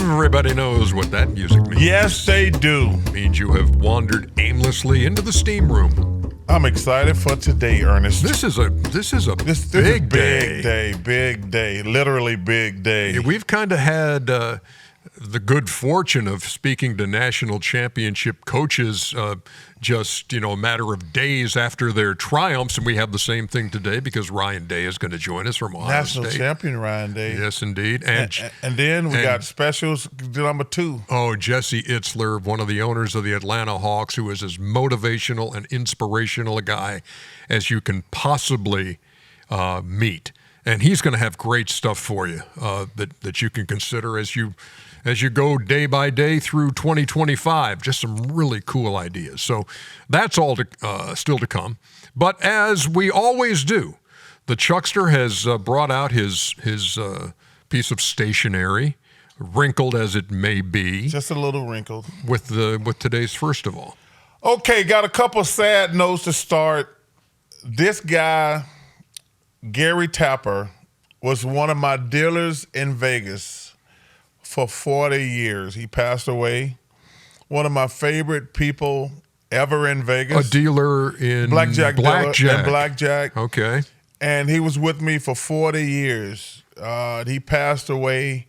Everybody knows what that music means. Yes, they do. It means you have wandered aimlessly into the steam room. I'm excited for today, Ernest. This is a big day. Big day, literally big day. Yeah, we've kind of had the good fortune of speaking to national championship coaches just, a matter of days after their triumphs, and we have the same thing today because Ryan Day is going to join us from Ohio National State. Champion Ryan Day. Yes, indeed. And then we got specials number 2. Oh, Jesse Itzler, one of the owners of the Atlanta Hawks, who is as motivational and inspirational a guy as you can possibly meet. And he's going to have great stuff for you that you can consider as you go day by day through 2025. Just some really cool ideas. So that's all still to come. But as we always do, the Chuckster has brought out his piece of stationery, wrinkled as it may be. Just a little wrinkled. With today's first of all. Okay, got a couple sad notes to start. This guy, Gary Tapper, was one of my dealers in Vegas for 40 years. He passed away. One of my favorite people ever in Vegas. A dealer in blackjack. Okay. And he was with me for 40 years. He passed away.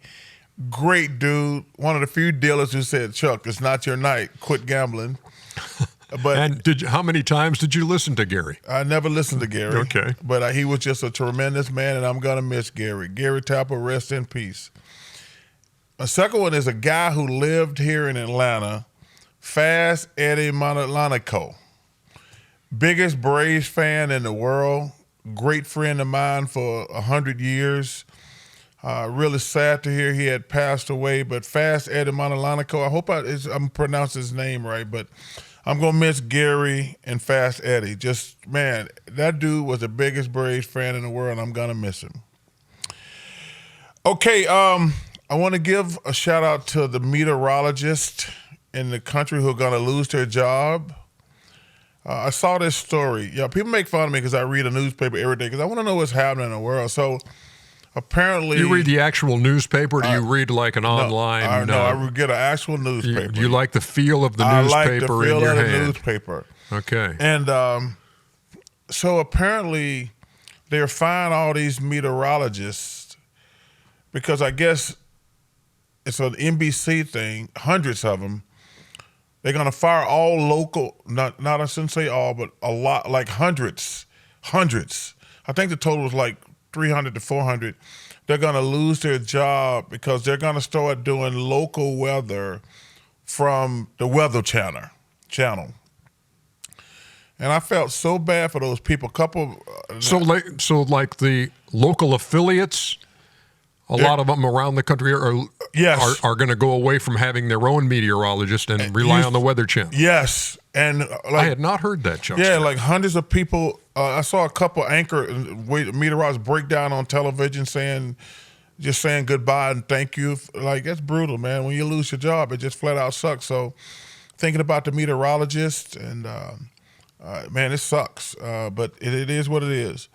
Great dude. One of the few dealers who said, "Chuck, it's not your night. Quit gambling." And how many times did you listen to Gary? I never listened to Gary. Okay. But he was just a tremendous man, and I'm going to miss Gary. Gary Tapper, rest in peace. A second one is a guy who lived here in Atlanta, Fast Eddie Montelanico. Biggest Braves fan in the world. Great friend of mine for 100 years. Really sad to hear he had passed away. But Fast Eddie Montelanico, I hope I'm pronouncing his name right, but I'm going to miss Gary and Fast Eddie. Just, man, that dude was the biggest Braves fan in the world, and I'm going to miss him. Okay, I want to give a shout-out to the meteorologists in the country who are going to lose their job. I saw this story. People make fun of me because I read a newspaper every day because I want to know what's happening in the world. So apparently, you read the actual newspaper, or do you read like an online? No, I get an actual newspaper. You like the feel of the newspaper I like the feel in your of hand. the newspaper. Okay. And so apparently they're firing all these meteorologists because I guess it's an NBC thing, hundreds of them. They're going to fire all local, not I shouldn't say all, but a lot, like hundreds. I think the total was like 300 to 400. They're going to lose their job because they're going to start doing local weather from the Weather Channel. And I felt so bad for those people. So like the local affiliates, a lot of them around the country are going to go away from having their own meteorologist and rely on the Weather Channel. Yes. And I had not heard that, Chuck. Yeah, like hundreds of people. I saw a couple meteorologists break down on television saying goodbye and thank you. Like, that's brutal, man. When you lose your job, it just flat out sucks. So thinking about the meteorologists and, man, it sucks. But it is what it is.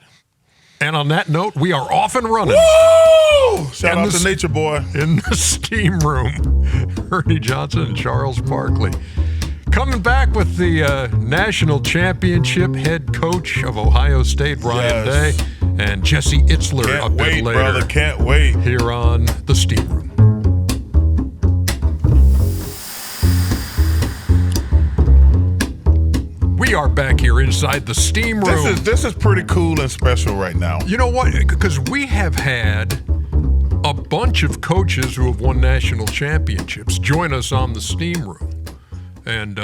And on that note, we are off and running. Woo! Shout out to Nature Boy. In the steam room, Ernie Johnson and Charles Barkley. Coming back with the national championship head coach of Ohio State, Ryan Day, and Jesse Itzler a bit later. Brother, can't wait. Here on the steam room. We are back here inside the steam room. This is pretty cool and special right now. You know what? Because we have had a bunch of coaches who have won national championships join us on the steam room. And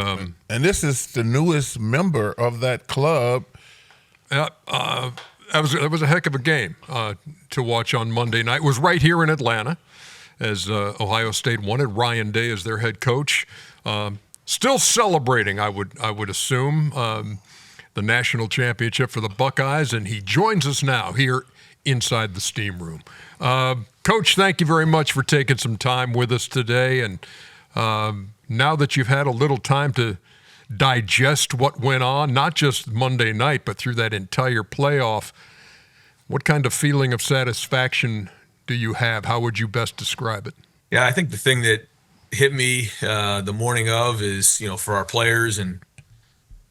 this is the newest member of that club. That was a heck of a game to watch on Monday night. It was right here in Atlanta as Ohio State won it. Ryan Day is their head coach. Still celebrating, I would assume, the national championship for the Buckeyes, and he joins us now here inside the steam room. Coach, thank you very much for taking some time with us today. And now that you've had a little time to digest what went on, not just Monday night, but through that entire playoff, what kind of feeling of satisfaction do you have? How would you best describe it? Yeah, I think the thing that hit me the morning of is, for our players, and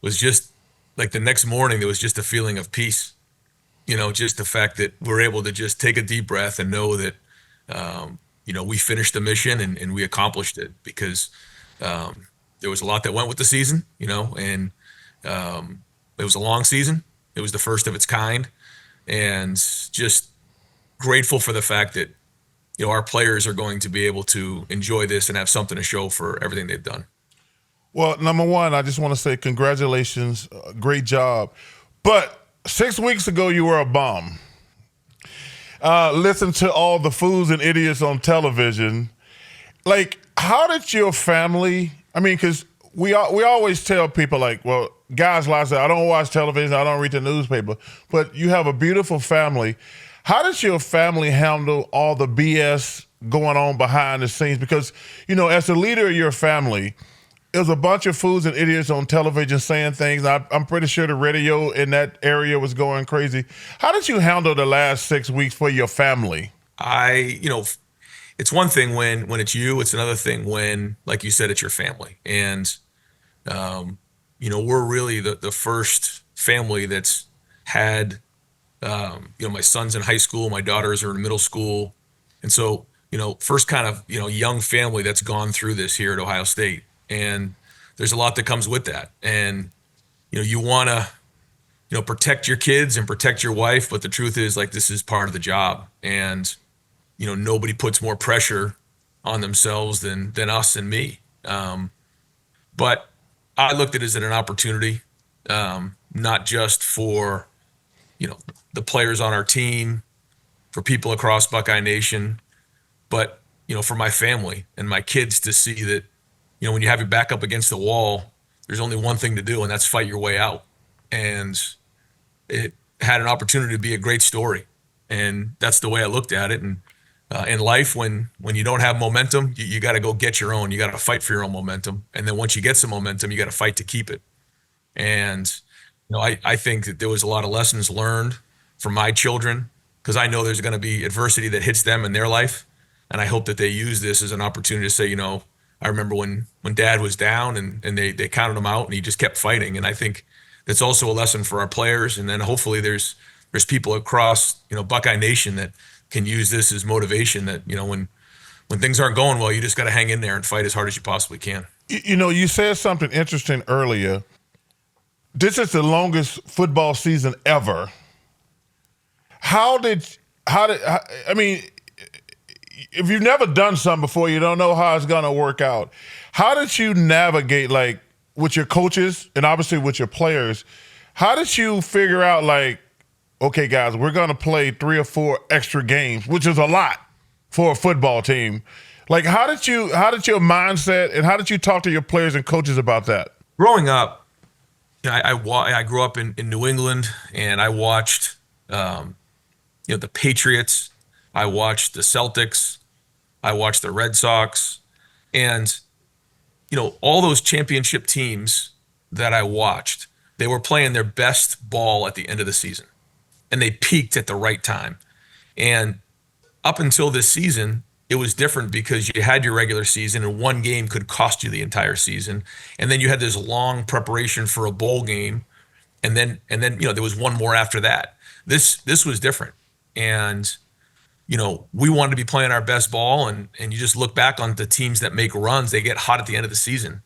was just like the next morning, there was just a feeling of peace. Just the fact that we're able to just take a deep breath and know that, we finished the mission and we accomplished it, because there was a lot that went with the season, and it was a long season. It was the first of its kind, and just grateful for the fact that, our players are going to be able to enjoy this and have something to show for everything they've done. Well, number one, I just want to say congratulations, great job. But 6 weeks ago, you were a bum. Listen to all the fools and idiots on television. Like, how did your family? I mean, because we always tell people, like, well, guys like that, I don't watch television, I don't read the newspaper, but you have a beautiful family. How does your family handle all the BS going on behind the scenes? Because, as the leader of your family, there's a bunch of fools and idiots on television saying things. I'm pretty sure the radio in that area was going crazy. How did you handle the last 6 weeks for your family? It's one thing when it's you. It's another thing when, like you said, it's your family. And, we're really the first family that's had, my son's in high school, my daughters are in middle school. And so, first kind of, young family that's gone through this here at Ohio State. And there's a lot that comes with that. And, you want to, protect your kids and protect your wife. But the truth is, like, this is part of the job. And, nobody puts more pressure on themselves than us and me. But I looked at it as an opportunity, not just for, the players on our team, for people across Buckeye Nation, but, for my family and my kids to see that, when you have your back up against the wall, there's only one thing to do, and that's fight your way out. And it had an opportunity to be a great story. And that's the way I looked at it. And in life, when you don't have momentum, you got to go get your own. You got to fight for your own momentum. And then once you get some momentum, you got to fight to keep it. And, I think that there was a lot of lessons learned from my children, because I know there's going to be adversity that hits them in their life. And I hope that they use this as an opportunity to say, I remember when Dad was down and they counted him out and he just kept fighting. And I think that's also a lesson for our players. And then hopefully there's people across, Buckeye Nation that can use this as motivation, that, when things aren't going well, you just got to hang in there and fight as hard as you possibly can. You said something interesting earlier. This is the longest football season ever. I mean, if you've never done something before, you don't know how it's going to work out. How did you navigate, like, with your coaches and obviously with your players? How did you figure out, like, okay, guys, we're going to play 3 or 4 extra games, which is a lot for a football team. Like, how did your mindset and how did you talk to your players and coaches about that? Growing up, I grew up in New England, and I watched, the Patriots. I watched the Celtics. I watched the Red Sox. And, all those championship teams that I watched, they were playing their best ball at the end of the season. And they peaked at the right time. And up until this season, it was different, because you had your regular season and one game could cost you the entire season. And then you had this long preparation for a bowl game. And then there was one more after that. This was different. And, we wanted to be playing our best ball, and you just look back on the teams that make runs, they get hot at the end of the season.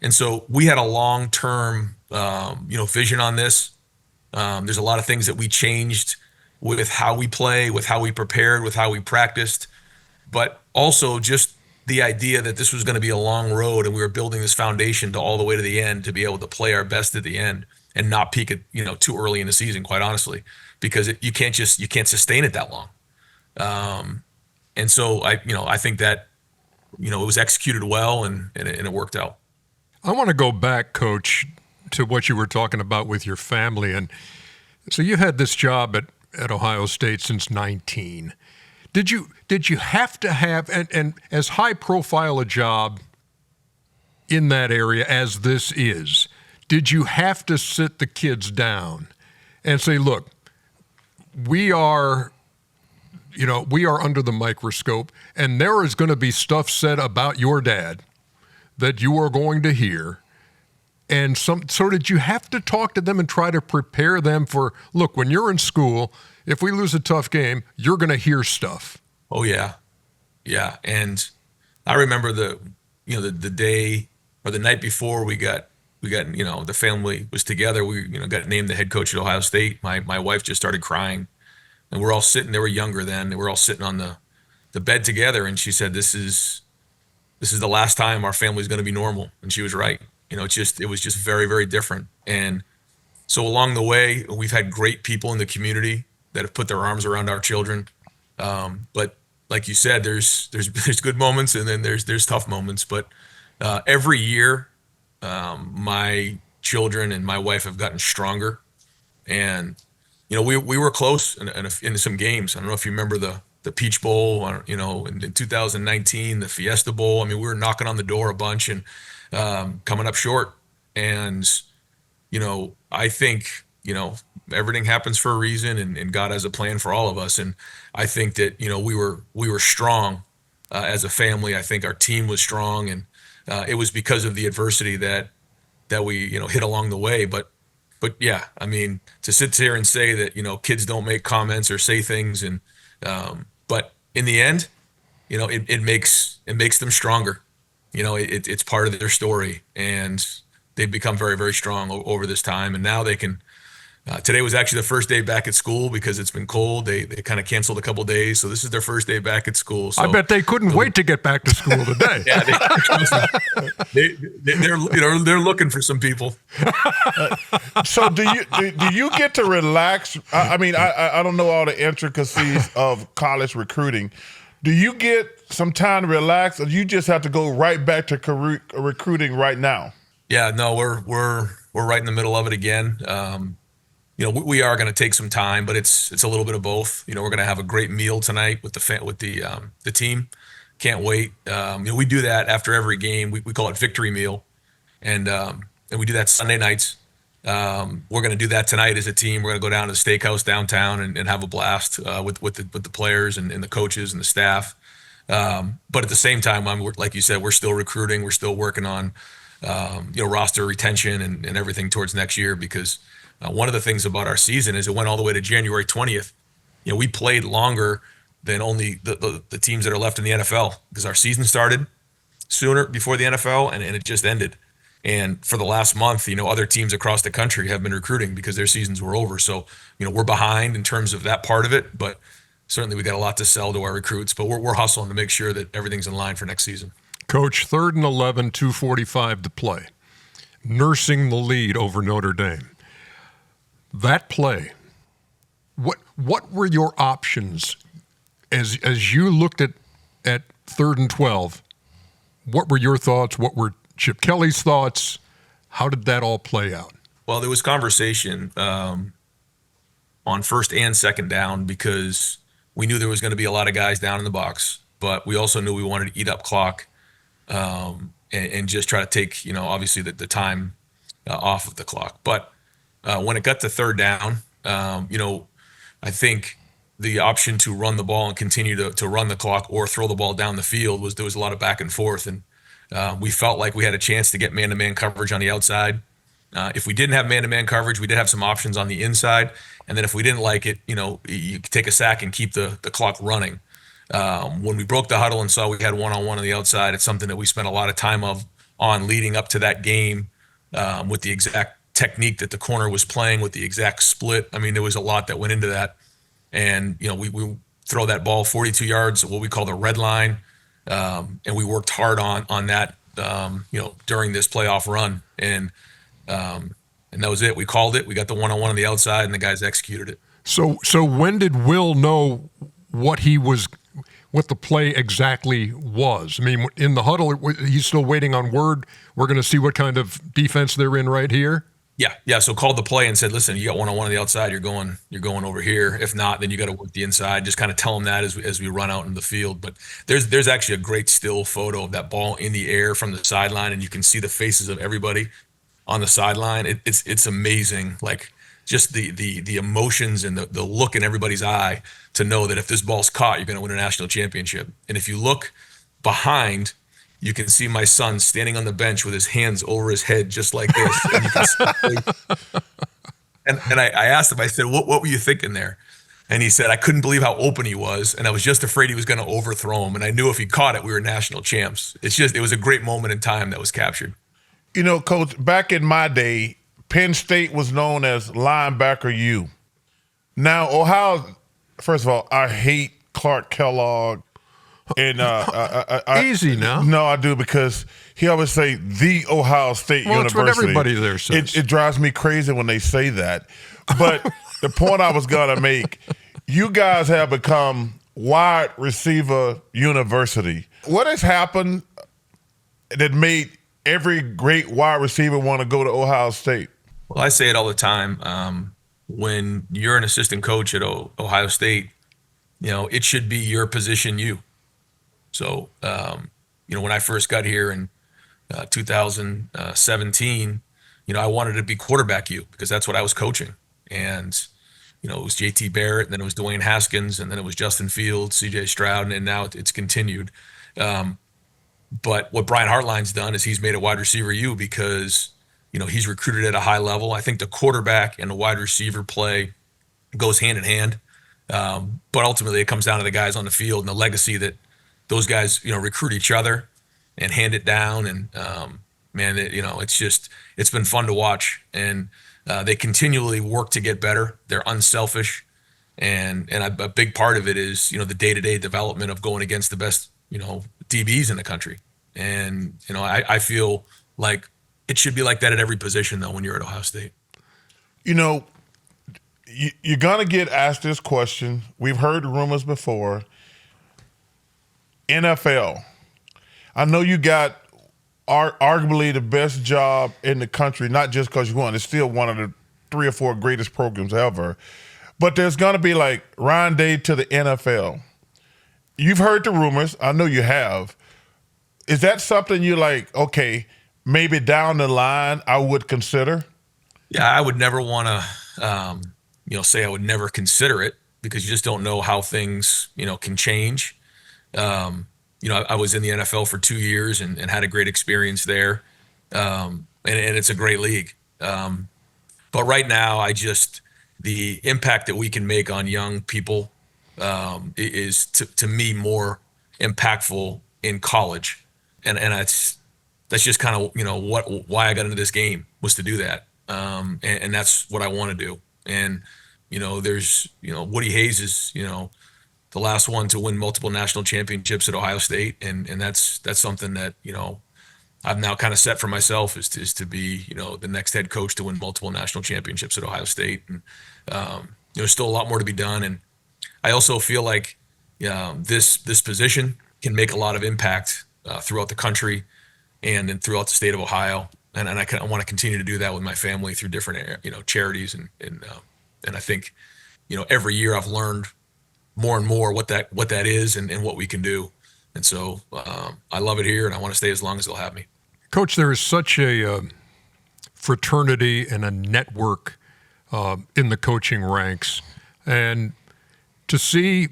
And so we had a long-term, vision on this. There's a lot of things that we changed with how we play, with how we prepared, with how we practiced, but also just the idea that this was going to be a long road, and we were building this foundation to all the way to the end to be able to play our best at the end and not peak it, too early in the season, quite honestly, because you can't sustain it that long. And so I think that, it was executed well and it worked out. I want to go back, Coach, to what you were talking about with your family. And so you had this job at Ohio State since 19. Did you have to have, and as high profile a job in that area as this is, did you have to sit the kids down and say, look, we are we are under the microscope, and there is going to be stuff said about your dad that you are going to hear. And so did you have to talk to them and try to prepare them for, look, when you're in school, if we lose a tough game, you're going to hear stuff. Oh yeah. Yeah. And I remember the day or the night before we got, the family was together. We, got named the head coach at Ohio State. My wife just started crying, and we're all sitting, they were younger then. They were all sitting on the bed together. And she said, this is the last time our family's going to be normal. And she was right. It was just very, very different. And so along the way, we've had great people in the community that have put their arms around our children. But like you said, there's good moments, and then there's tough moments. But every year, my children and my wife have gotten stronger. And we were close in some games. I don't know if you remember the Peach Bowl, in 2019, the Fiesta Bowl. I mean, we were knocking on the door a bunch and coming up short. And, I think, everything happens for a reason, and God has a plan for all of us. And I think that, we were strong as a family. I think our team was strong, and it was because of the adversity that we, hit along the way. But yeah, I mean, to sit here and say that, kids don't make comments or say things, and but in the end, it makes them stronger. It's part of their story, and they've become very, very strong over this time. And now they can. Today was actually the first day back at school because it's been cold. They kind of canceled a couple days, so this is their first day back at school. So, I bet they couldn't wait to get back to school today. Yeah, they're looking for some people. So do you get to relax? I mean, I don't know all the intricacies of college recruiting. Do you get some time to relax, or you just have to go right back to recruiting right now? Yeah, no, we're right in the middle of it again. We are going to take some time, but it's a little bit of both. We're going to have a great meal tonight with the team. Can't wait. We do that after every game. We call it victory meal, and we do that Sunday nights. We're going to do that tonight as a team. We're going to go down to the steakhouse downtown and have a blast with the players and the coaches and the staff. But at the same time, like you said, we're still recruiting. We're still working on roster retention and everything towards next year, because one of the things about our season is it went all the way to January 20th. We played longer than only the teams that are left in the NFL, because our season started sooner before the NFL, and it just ended. And for the last month, other teams across the country have been recruiting because their seasons were over. So, we're behind in terms of that part of it, but certainly we got a lot to sell to our recruits, but we're hustling to make sure that everything's in line for next season. Coach, 3rd and 11, 2:45 to play, nursing the lead over Notre Dame. That play, what were your options as you looked at 3rd and 12? What were your thoughts? What were Chip Kelly's thoughts? How did that all play out? Well, there was conversation on 1st and 2nd down, because we knew there was going to be a lot of guys down in the box, but we also knew we wanted to eat up clock and just try to take, obviously the time off of the clock. But when it got to 3rd down, I think the option to run the ball and continue to run the clock or throw the ball down the field there was a lot of back and forth. And we felt like we had a chance to get man-to-man coverage on the outside. If we didn't have man-to-man coverage, we did have some options on the inside. And then if we didn't like it, you could take a sack and keep the clock running. When we broke the huddle and saw we had one-on-one on the outside, it's something that we spent a lot of time on leading up to that game, with the exact technique that the corner was playing, with the exact split. I mean, there was a lot that went into that. And, we throw that ball 42 yards, what we call the red line. And we worked hard on that, during this playoff run. And that was it. We called it. We got the one-on-one on the outside, and the guys executed it. So when did Will know what the play exactly was? I mean, in the huddle, he's still waiting on word. We're going to see what kind of defense they're in right here. Yeah. So called the play and said, listen, you got one-on-one on the outside. You're going over here. If not, then you got to work the inside. Just kind of tell them that as we run out in the field. But there's actually a great still photo of that ball in the air from the sideline, and you can see the faces of everybody on the sideline. It's amazing. Like just the emotions and the look in everybody's eye to know that if this ball's caught, you're going to win a national championship. And if you look behind, you can see my son standing on the bench with his hands over his head, just like this. And, you can see, and I asked him, I said, what were you thinking there? And he said, I couldn't believe how open he was. And I was just afraid he was going to overthrow him. And I knew if he caught it, we were national champs. It was a great moment in time that was captured. You know, Coach, back in my day, Penn State was known as linebacker U. Now, Ohio, first of all, I hate Clark Kellogg. And Easy now. No, I do, because he always say the Ohio State University. That's what everybody there says. It drives me crazy when they say that. But the point I was going to make, you guys have become wide receiver university. What has happened that made every great wide receiver want to go to Ohio State? Well, I say it all the time. When you're an assistant coach at Ohio State, it should be your position you. So, when I first got here in 2017, I wanted to be quarterback you because that's what I was coaching. And, it was JT Barrett, and then it was Dwayne Haskins, and then it was Justin Fields, CJ Stroud, and now it's continued. But what Brian Hartline's done is he's made a wide receiver you because, he's recruited at a high level. I think the quarterback and the wide receiver play goes hand in hand. But ultimately it comes down to the guys on the field and the legacy that those guys, recruit each other and hand it down. And, it's been fun to watch. And they continually work to get better. They're unselfish. And a big part of it is, the day-to-day development of going against the best, DBs in the country. And, I feel like it should be like that at every position, though, when you're at Ohio State. You're going to get asked this question. We've heard rumors before. NFL. I know you got arguably the best job in the country, not just because you won. It's still one of the 3 or 4 greatest programs ever. But there's going to be like Ryan Day to the NFL. You've heard the rumors. I know you have. Is that something you're like, okay, maybe down the line I would consider? Yeah, I would never want to, say I would never consider it because you just don't know how things, can change. I was in the NFL for 2 years and had a great experience there. And it's a great league. But right now, the impact that we can make on young people is to me more impactful in college. And that's just kind of, why I got into this game was to do that. And that's what I want to do. And, there's, Woody Hayes is, the last one to win multiple national championships at Ohio State. And that's something that, I've now kind of set for myself is to be, the next head coach to win multiple national championships at Ohio State. And there's still a lot more to be done. And I also feel like this position can make a lot of impact throughout the country and throughout the state of Ohio. And I want to continue to do that with my family through different, charities. And I think, every year I've learned more and more what that is and what we can do. And so I love it here and I want to stay as long as they'll have me. Coach, there is such a fraternity and a network in the coaching ranks. And to see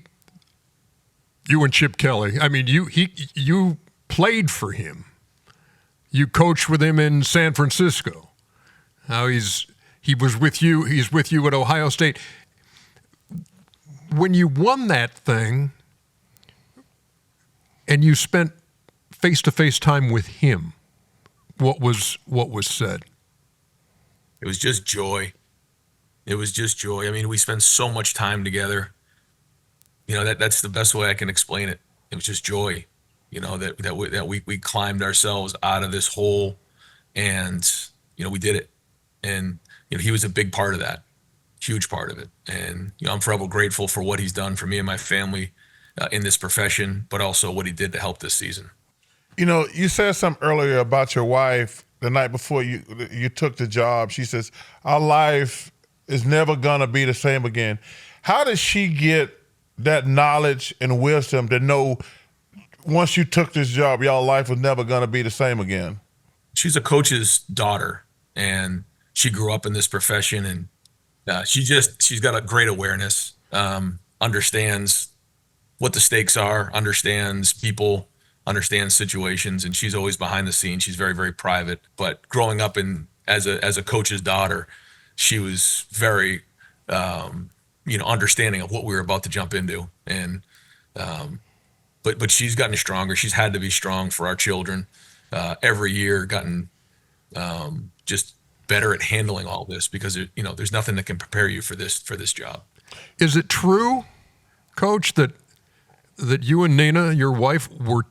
you and Chip Kelly, I mean, you played for him. You coached with him in San Francisco. Now he's with you at Ohio State. When you won that thing and you spent face-to-face time with him, what was said? It was just joy. It was just joy. I mean, we spent so much time together. That's the best way I can explain it. It was just joy. That we climbed ourselves out of this hole, and we did it. And he was a big part of that, huge part of it. And I'm forever grateful for what he's done for me and my family in this profession, but also what he did to help this season. You said something earlier about your wife the night before you took the job. She says, our life is never going to be the same again. How does she get that knowledge and wisdom to know once you took this job, y'all life was never going to be the same again? She's a coach's daughter, and she grew up in this profession, and She's got a great awareness, understands what the stakes are, understands people, understands situations, and she's always behind the scenes. She's very, very private. But growing up as a coach's daughter, she was very, understanding of what we were about to jump into. And but she's gotten stronger. She's had to be strong for our children every year. Gotten just better at handling all this because there's nothing that can prepare you for this job. Is it true, Coach, that you and Nina, your wife, were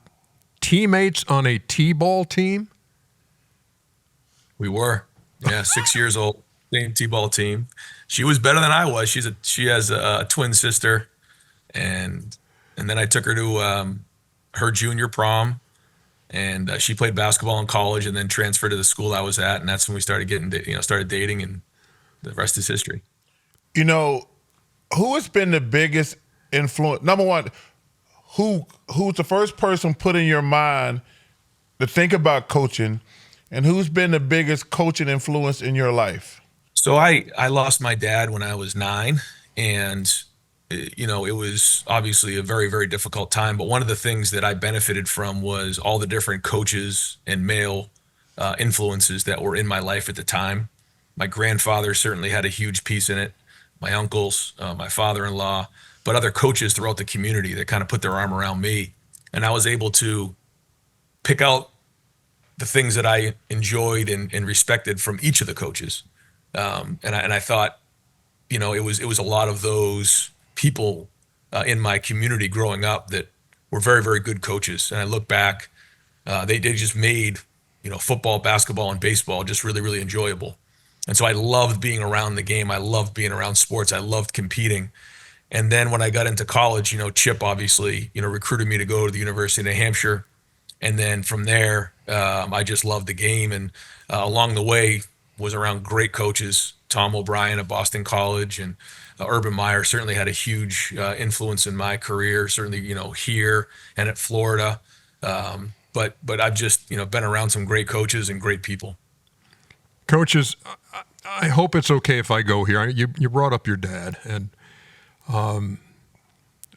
teammates on a T-ball team? We were, 6 years old, same T-ball team. She was better than I was. She has a twin sister, and then I took her to her junior prom, and she played basketball in college, and then transferred to the school I was at, and that's when we started started dating, and the rest is history. Who has been the biggest influence? Number one, who's the first person put in your mind to think about coaching, and who's been the biggest coaching influence in your life? So I lost my dad when I was 9, and it was obviously a very, very difficult time. But one of the things that I benefited from was all the different coaches and male influences that were in my life at the time. My grandfather certainly had a huge piece in it. My uncles, my father-in-law, but other coaches throughout the community that kind of put their arm around me. And I was able to pick out the things that I enjoyed and respected from each of the coaches. And I thought, it was a lot of those people in my community growing up that were very, very good coaches. And I look back, they just made, football, basketball, and baseball just really, really enjoyable. And so I loved being around the game. I loved being around sports. I loved competing. And then when I got into college, Chip obviously, recruited me to go to the University of New Hampshire. And then from there, I just loved the game. And along the way, was around great coaches. Tom O'Brien at Boston College and Urban Meyer certainly had a huge influence in my career, certainly, here and at Florida. But I've just, been around some great coaches and great people. Coaches, I hope it's okay if I go here. You brought up your dad, and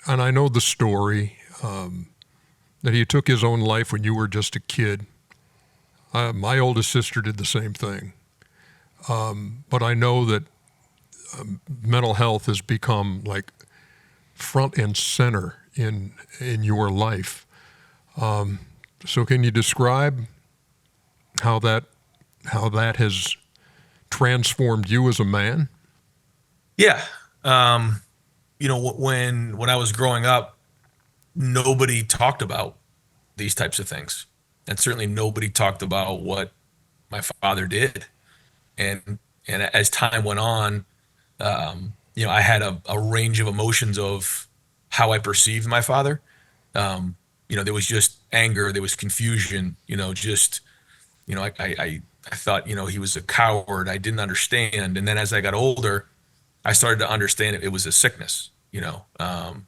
I know the story that he took his own life when you were just a kid. My oldest sister did the same thing. But I know that mental health has become like front and center in your life. So can you describe how that has transformed you as a man? Yeah. When I was growing up, nobody talked about these types of things. And certainly nobody talked about what my father did. And as time went on, I had a range of emotions of how I perceived my father. There was just anger, there was confusion, I thought, he was a coward. I didn't understand. And then as I got older, I started to understand it was a sickness, and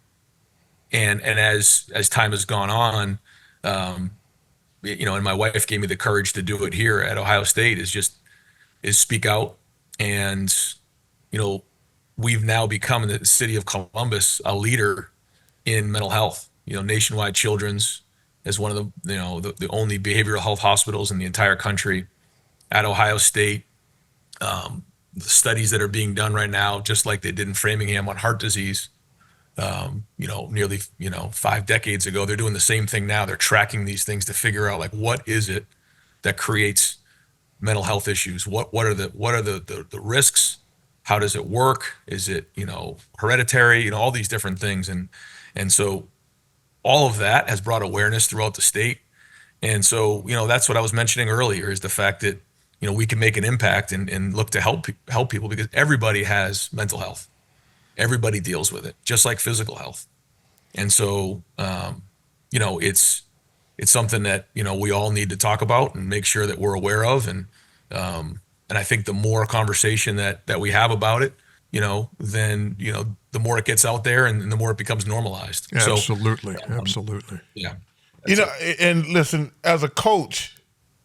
as time has gone on, and my wife gave me the courage to do it here at Ohio State is speak out. And, we've now become in the city of Columbus, a leader in mental health, Nationwide Children's as one of the only behavioral health hospitals in the entire country. At Ohio State, the studies that are being done right now, just like they did in Framingham on heart disease, nearly 5 decades ago, they're doing the same thing now. They're tracking these things to figure out what is it that creates mental health issues? What are the risks? How does it work? Is it hereditary? All these different things, and so all of that has brought awareness throughout the state. And so that's what I was mentioning earlier, is the fact that we can make an impact and look to help people, because everybody has mental health. Everybody deals with it, just like physical health. And so, it's something that, we all need to talk about and make sure that we're aware of. And I think the more conversation that we have about it, then, the more it gets out there and the more it becomes normalized. Absolutely. Absolutely. Yeah. And listen, as a coach,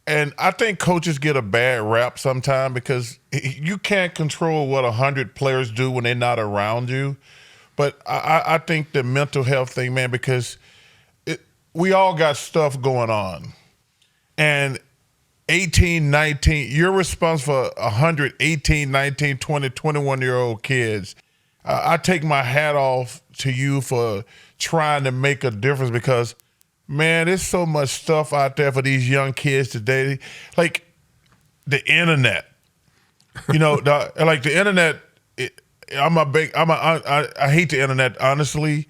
And I think coaches get a bad rap sometimes because you can't control what 100 players do when they're not around you. But I think the mental health thing, man, because we all got stuff going on. And 18, 19, you're responsible for 100, 18, 19, 20, 21-year-old kids. I take my hat off to you for trying to make a difference because, man, there's so much stuff out there for these young kids today. Like the internet, the internet. I hate the internet, honestly,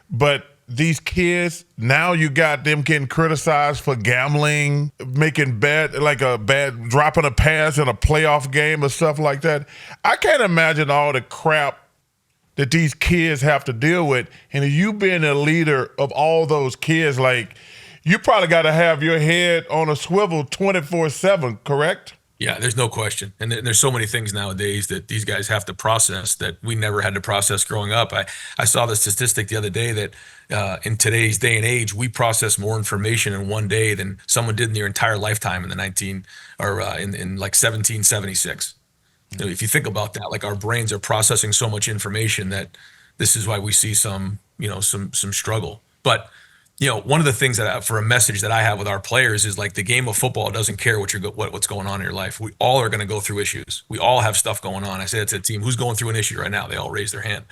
but these kids, now you got them getting criticized for gambling, making dropping a pass in a playoff game or stuff like that. I can't imagine all the crap that these kids have to deal with. And you being a leader of all those kids, like, you probably got to have your head on a swivel 24/7, correct? Yeah, there's no question. And there's so many things nowadays that these guys have to process that we never had to process growing up. I saw the statistic the other day that in today's day and age, we process more information in one day than someone did in their entire lifetime in the in 1776. If you think about that, like, our brains are processing so much information that this is why we see some struggle. But one of the things for a message that I have with our players is, like, the game of football doesn't care what's going on in your life. We all are going to go through issues. We all have stuff going on. I say that to the team, who's going through an issue right now? They all raise their hand.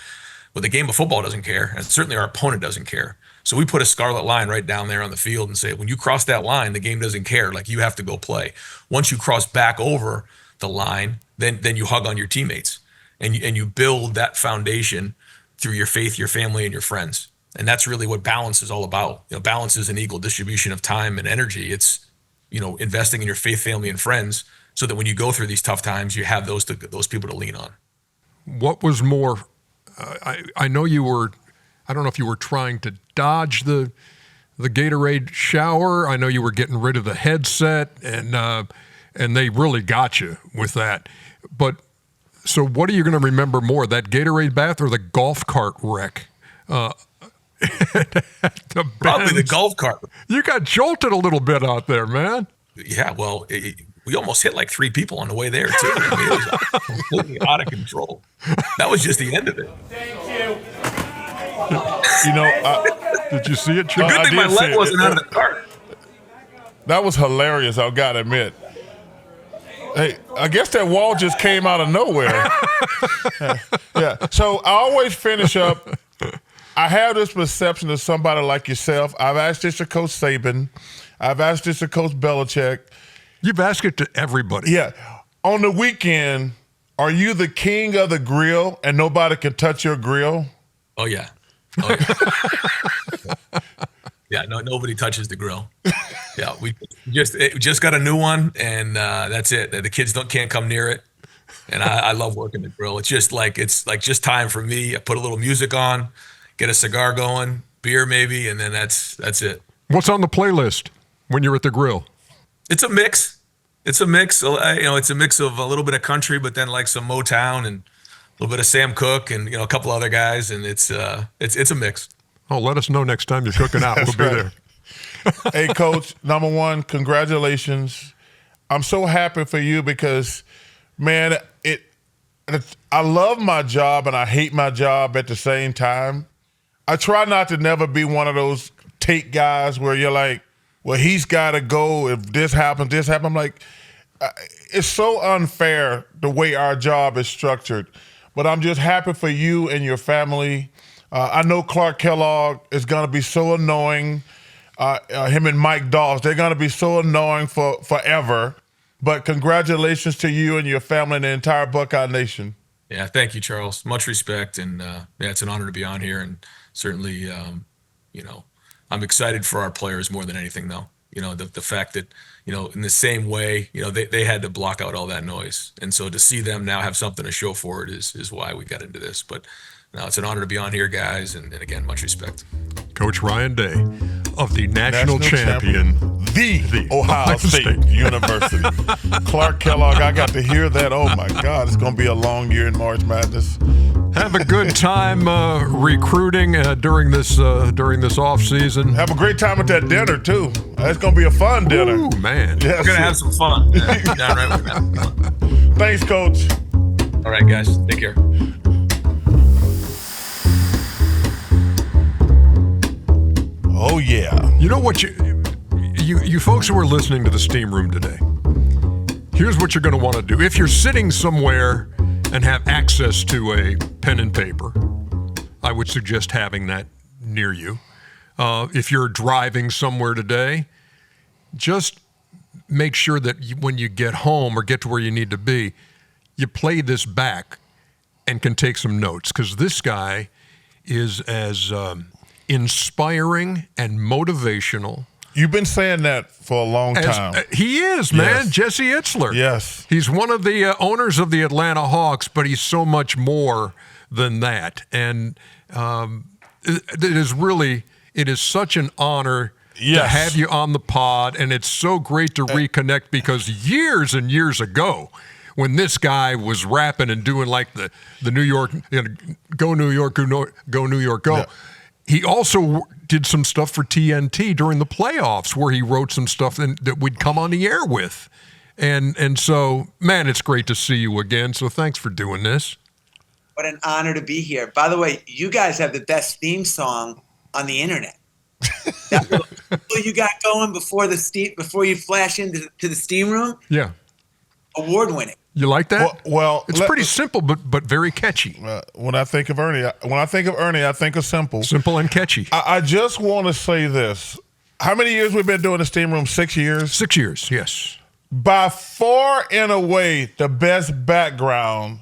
But the game of football doesn't care, and certainly our opponent doesn't care. So we put a scarlet line right down there on the field and say, when you cross that line, the game doesn't care. Like, you have to go play. Once you cross back over the line, then you hug on your teammates, and you build that foundation through your faith, your family, and your friends. And that's really what balance is all about. Balance is an equal distribution of time and energy. It's, investing in your faith, family, and friends, so that when you go through these tough times, you have those people to lean on. What was more, I know you were, I don't know if you were trying to dodge the Gatorade shower. I know you were getting rid of the headset, and they really got you with that. But so what are you going to remember more, that Gatorade bath or the golf cart wreck? Probably the golf cart. You got jolted a little bit out there, man. Yeah, well, we almost hit like 3 people on the way there, too. It was completely out of control. That was just the end of it. Thank you. Did you see it, The Chuck? good thing my leg wasn't out of the cart. That was hilarious, I've got to admit. Hey, I guess that wall just came out of nowhere. Yeah. So I always finish up. I have this perception of somebody like yourself. I've asked this to Coach Saban. I've asked this to Coach Belichick. You've asked it to everybody. Yeah. On the weekend, are you the king of the grill and nobody can touch your grill? Oh, yeah. Yeah, no, nobody touches the grill. Yeah, we just got a new one, and that's it. The kids can't come near it, and I love working the grill. It's just time for me. I put a little music on, get a cigar going, beer maybe, and then that's it. What's on the playlist when you're at the grill? It's a mix. It's a mix. It's a mix of a little bit of country, but then like some Motown and a little bit of Sam Cooke and a couple other guys, and it's a mix. Oh, let us know next time you're cooking out. We'll be there. Hey, Coach, number one, congratulations. I'm so happy for you because, man, I love my job and I hate my job at the same time. I try not to never be one of those take guys where you're like, well, he's got to go if this happens, this happens. I'm like, it's so unfair the way our job is structured. But I'm just happy for you and your family. I know Clark Kellogg is going to be so annoying. Him and Mike Doss, they're going to be so annoying for forever. But congratulations to you and your family and the entire Buckeye Nation. Yeah, thank you, Charles. Much respect, and it's an honor to be on here. And certainly, I'm excited for our players more than anything, though. The fact that, in the same way, they had to block out all that noise. And so to see them now have something to show for it is why we got into this. But no, it's an honor to be on here, guys. And again, much respect. Coach Ryan Day of the national champion, the Ohio State University. Clark Kellogg, I got to hear that. Oh, my God, it's going to be a long year in March Madness. Have a good time recruiting during this off season. Have a great time at that dinner too. It's gonna be a fun dinner. Ooh, man. Yes. We're gonna have some fun. Downright, we're gonna have some fun. Thanks, Coach. All right, guys. Take care. Oh yeah. You know what you folks who are listening to the Steam Room today, here's what you're going to want to do. If you're sitting somewhere and have access to a pen and paper, I would suggest having that near you. If you're driving somewhere today, just make sure that when you get home or get to where you need to be, you play this back and can take some notes, because this guy is as inspiring and motivational. You've been saying that for a long time. He is, man. Yes. Jesse Itzler. Yes. He's one of the owners of the Atlanta Hawks, but he's so much more than that. And it is such an honor to have you on the pod, and it's so great to reconnect, because years and years ago, when this guy was rapping and doing like the New York, go New York, go New York, go. Yeah. He also did some stuff for TNT during the playoffs, where he wrote some stuff that we'd come on the air with. And so, man, it's great to see you again. So thanks for doing this. What an honor to be here. By the way, you guys have the best theme song on the internet. That little you got going before you flash into the Steam Room? Yeah. Award-winning. You like that? Well, it's pretty simple, but very catchy. When I think of Ernie, I think of simple. Simple and catchy. I just want to say this. How many years we've been doing the Steam Room? 6 years? 6 years, yes. By far and away, the best background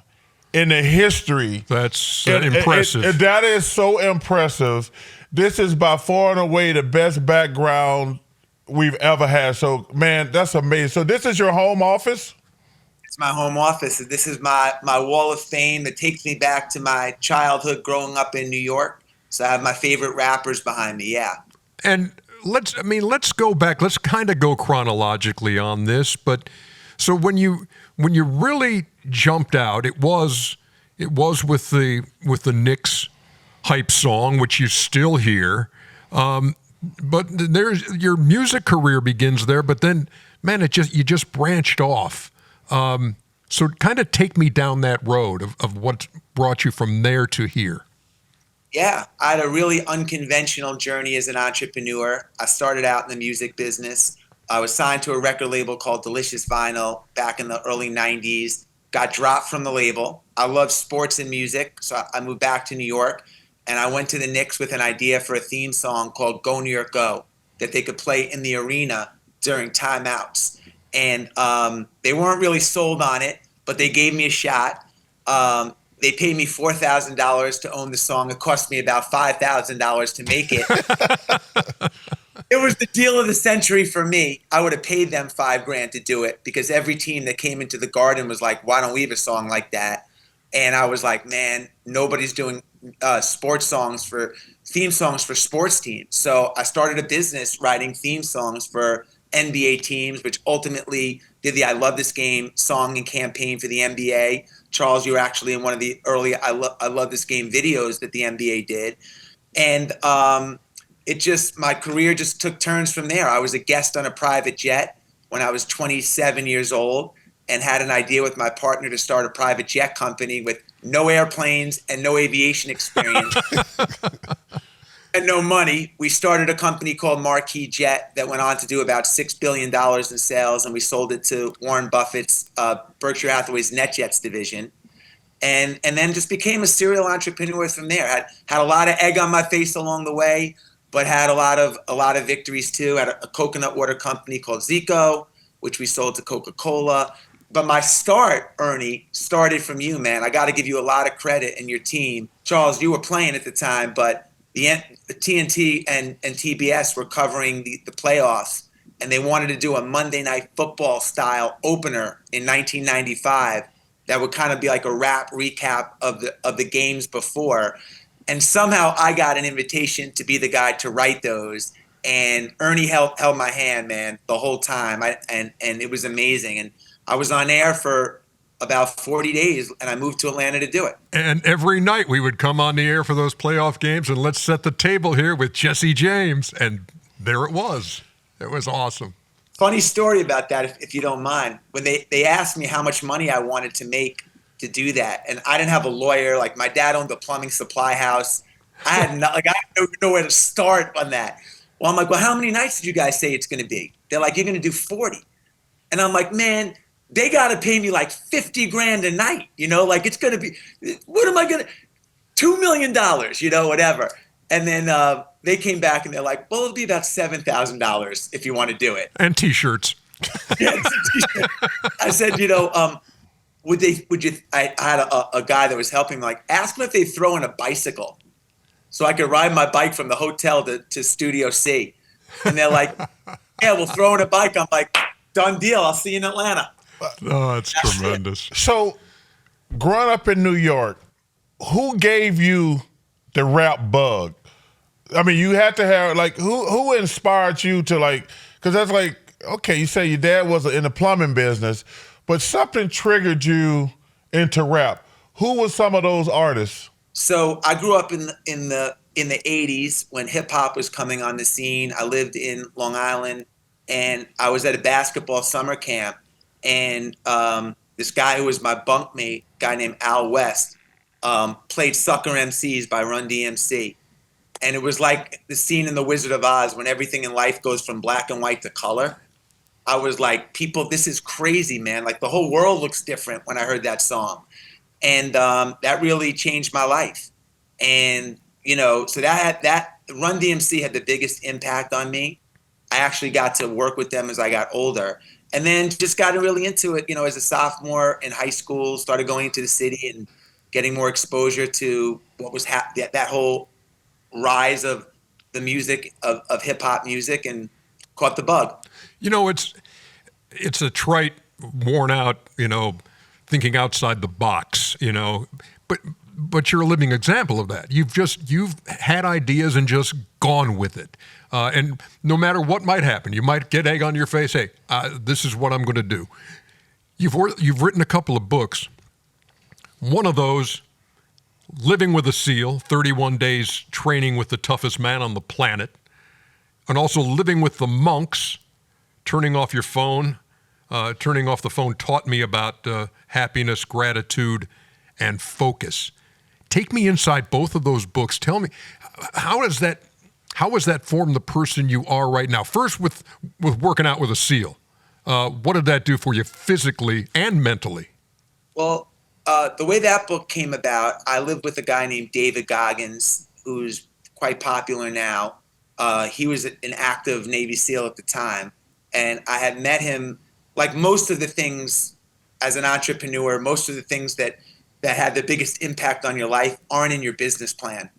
in the history. That's impressive. That is so impressive. This is by far and away the best background we've ever had. So, man, that's amazing. So this is your home office? It's my home office. This is my wall of fame that takes me back to my childhood growing up in New York. So I have my favorite rappers behind me, yeah. And let's go back. Let's kind of go chronologically on this. But so when you really jumped out, it was with the Knicks hype song, which you still hear. But your music career begins there. But then, man, you just branched off. So kind of take me down that road of what brought you from there to here. Yeah, I had a really unconventional journey as an entrepreneur. I started out in the music business. I was signed to a record label called Delicious Vinyl back in the early 90s, got dropped from the label. I love sports and music, so I moved back to New York, and I went to the Knicks with an idea for a theme song called Go New York Go that they could play in the arena during timeouts. And they weren't really sold on it, but they gave me a shot. They paid me $4,000 to own the song. It cost me about $5,000 to make it. It was the deal of the century for me. I would have paid them $5,000 to do it, because every team that came into the Garden was like, why don't we have a song like that? And I was like, man, nobody's doing theme songs for sports teams. So I started a business writing theme songs for NBA teams, which ultimately did the I Love This Game song and campaign for the NBA. Charles, you were actually in one of the early I Love This Game videos that the NBA did. And my career just took turns from there. I was a guest on a private jet when I was 27 years old and had an idea with my partner to start a private jet company with no airplanes and no aviation experience. And no money. We started a company called Marquee Jet that went on to do about $6 billion in sales, and we sold it to Warren Buffett's Berkshire Hathaway's NetJets division, and then just became a serial entrepreneur from there. Had a lot of egg on my face along the way, but had a lot of victories too. Had a coconut water company called Zico, which we sold to Coca-Cola. But my start, Ernie, started from you, man. I got to give you a lot of credit and your team. Charles, you were playing at the time, but the TNT and TBS were covering the playoffs, and they wanted to do a Monday Night Football style opener in 1995 that would kind of be like a rap recap of the games before. And somehow I got an invitation to be the guy to write those, and Ernie held my hand, man, the whole time. And it was amazing. And I was on air for about 40 days, and I moved to Atlanta to do it. And every night we would come on the air for those playoff games and let's set the table here with Jesse James. And there it was. It was awesome. Funny story about that, if you don't mind. When they asked me how much money I wanted to make to do that, and I didn't have a lawyer. Like, my dad owned a plumbing supply house. I didn't know where to start on that. Well, I'm like, well, how many nights did you guys say it's going to be? They're like, you're going to do 40. And I'm like, man, they got to pay me like 50 grand a night. Like, it's going to be, what am I going to, $2 million, whatever. And then they came back and they're like, well, it'll be about $7,000 if you want to do it. And T-shirts. Yeah, I said, I had a guy that was helping me, like, ask them if they throw in a bicycle so I could ride my bike from the hotel to Studio C. And they're like, yeah, we'll throw in a bike. I'm like, done deal. I'll see you in Atlanta. Oh, that's tremendous. So, growing up in New York, who gave you the rap bug? I mean, you had to have, like, who inspired you to, like, because that's like, okay, you say your dad was in the plumbing business, but something triggered you into rap. Who was some of those artists? So I grew up in the 80s when hip hop was coming on the scene. I lived in Long Island, and I was at a basketball summer camp, and this guy who was my bunkmate, a guy named Al West, played Sucker MCs by Run DMC. And it was like the scene in The Wizard of Oz when everything in life goes from black and white to color. I was like, people, this is crazy, man. Like, the whole world looks different when I heard that song. And that really changed my life. And, so that Run DMC had the biggest impact on me. I actually got to work with them as I got older. And then just got really into it, as a sophomore in high school, started going into the city and getting more exposure to what was that whole rise of the music, of hip-hop music, and caught the bug. It's a trite, worn out, thinking outside the box, but you're a living example of that. You've had ideas and just gone with it. And no matter what might happen, you might get egg on your face. Hey, this is what I'm going to do. You've written a couple of books. One of those, Living with a Seal, 31 Days Training with the Toughest Man on the Planet, and also Living with the Monks, turning off your phone. Turning off the phone taught me about happiness, gratitude, and focus. Take me inside both of those books. Tell me, how has that formed the person you are right now? First, with working out with a SEAL, what did that do for you physically and mentally? Well, the way that book came about, I lived with a guy named David Goggins, who's quite popular now. He was an active Navy SEAL at the time, and I had met him. Like most of the things as an entrepreneur, most of the things that had the biggest impact on your life aren't in your business plan.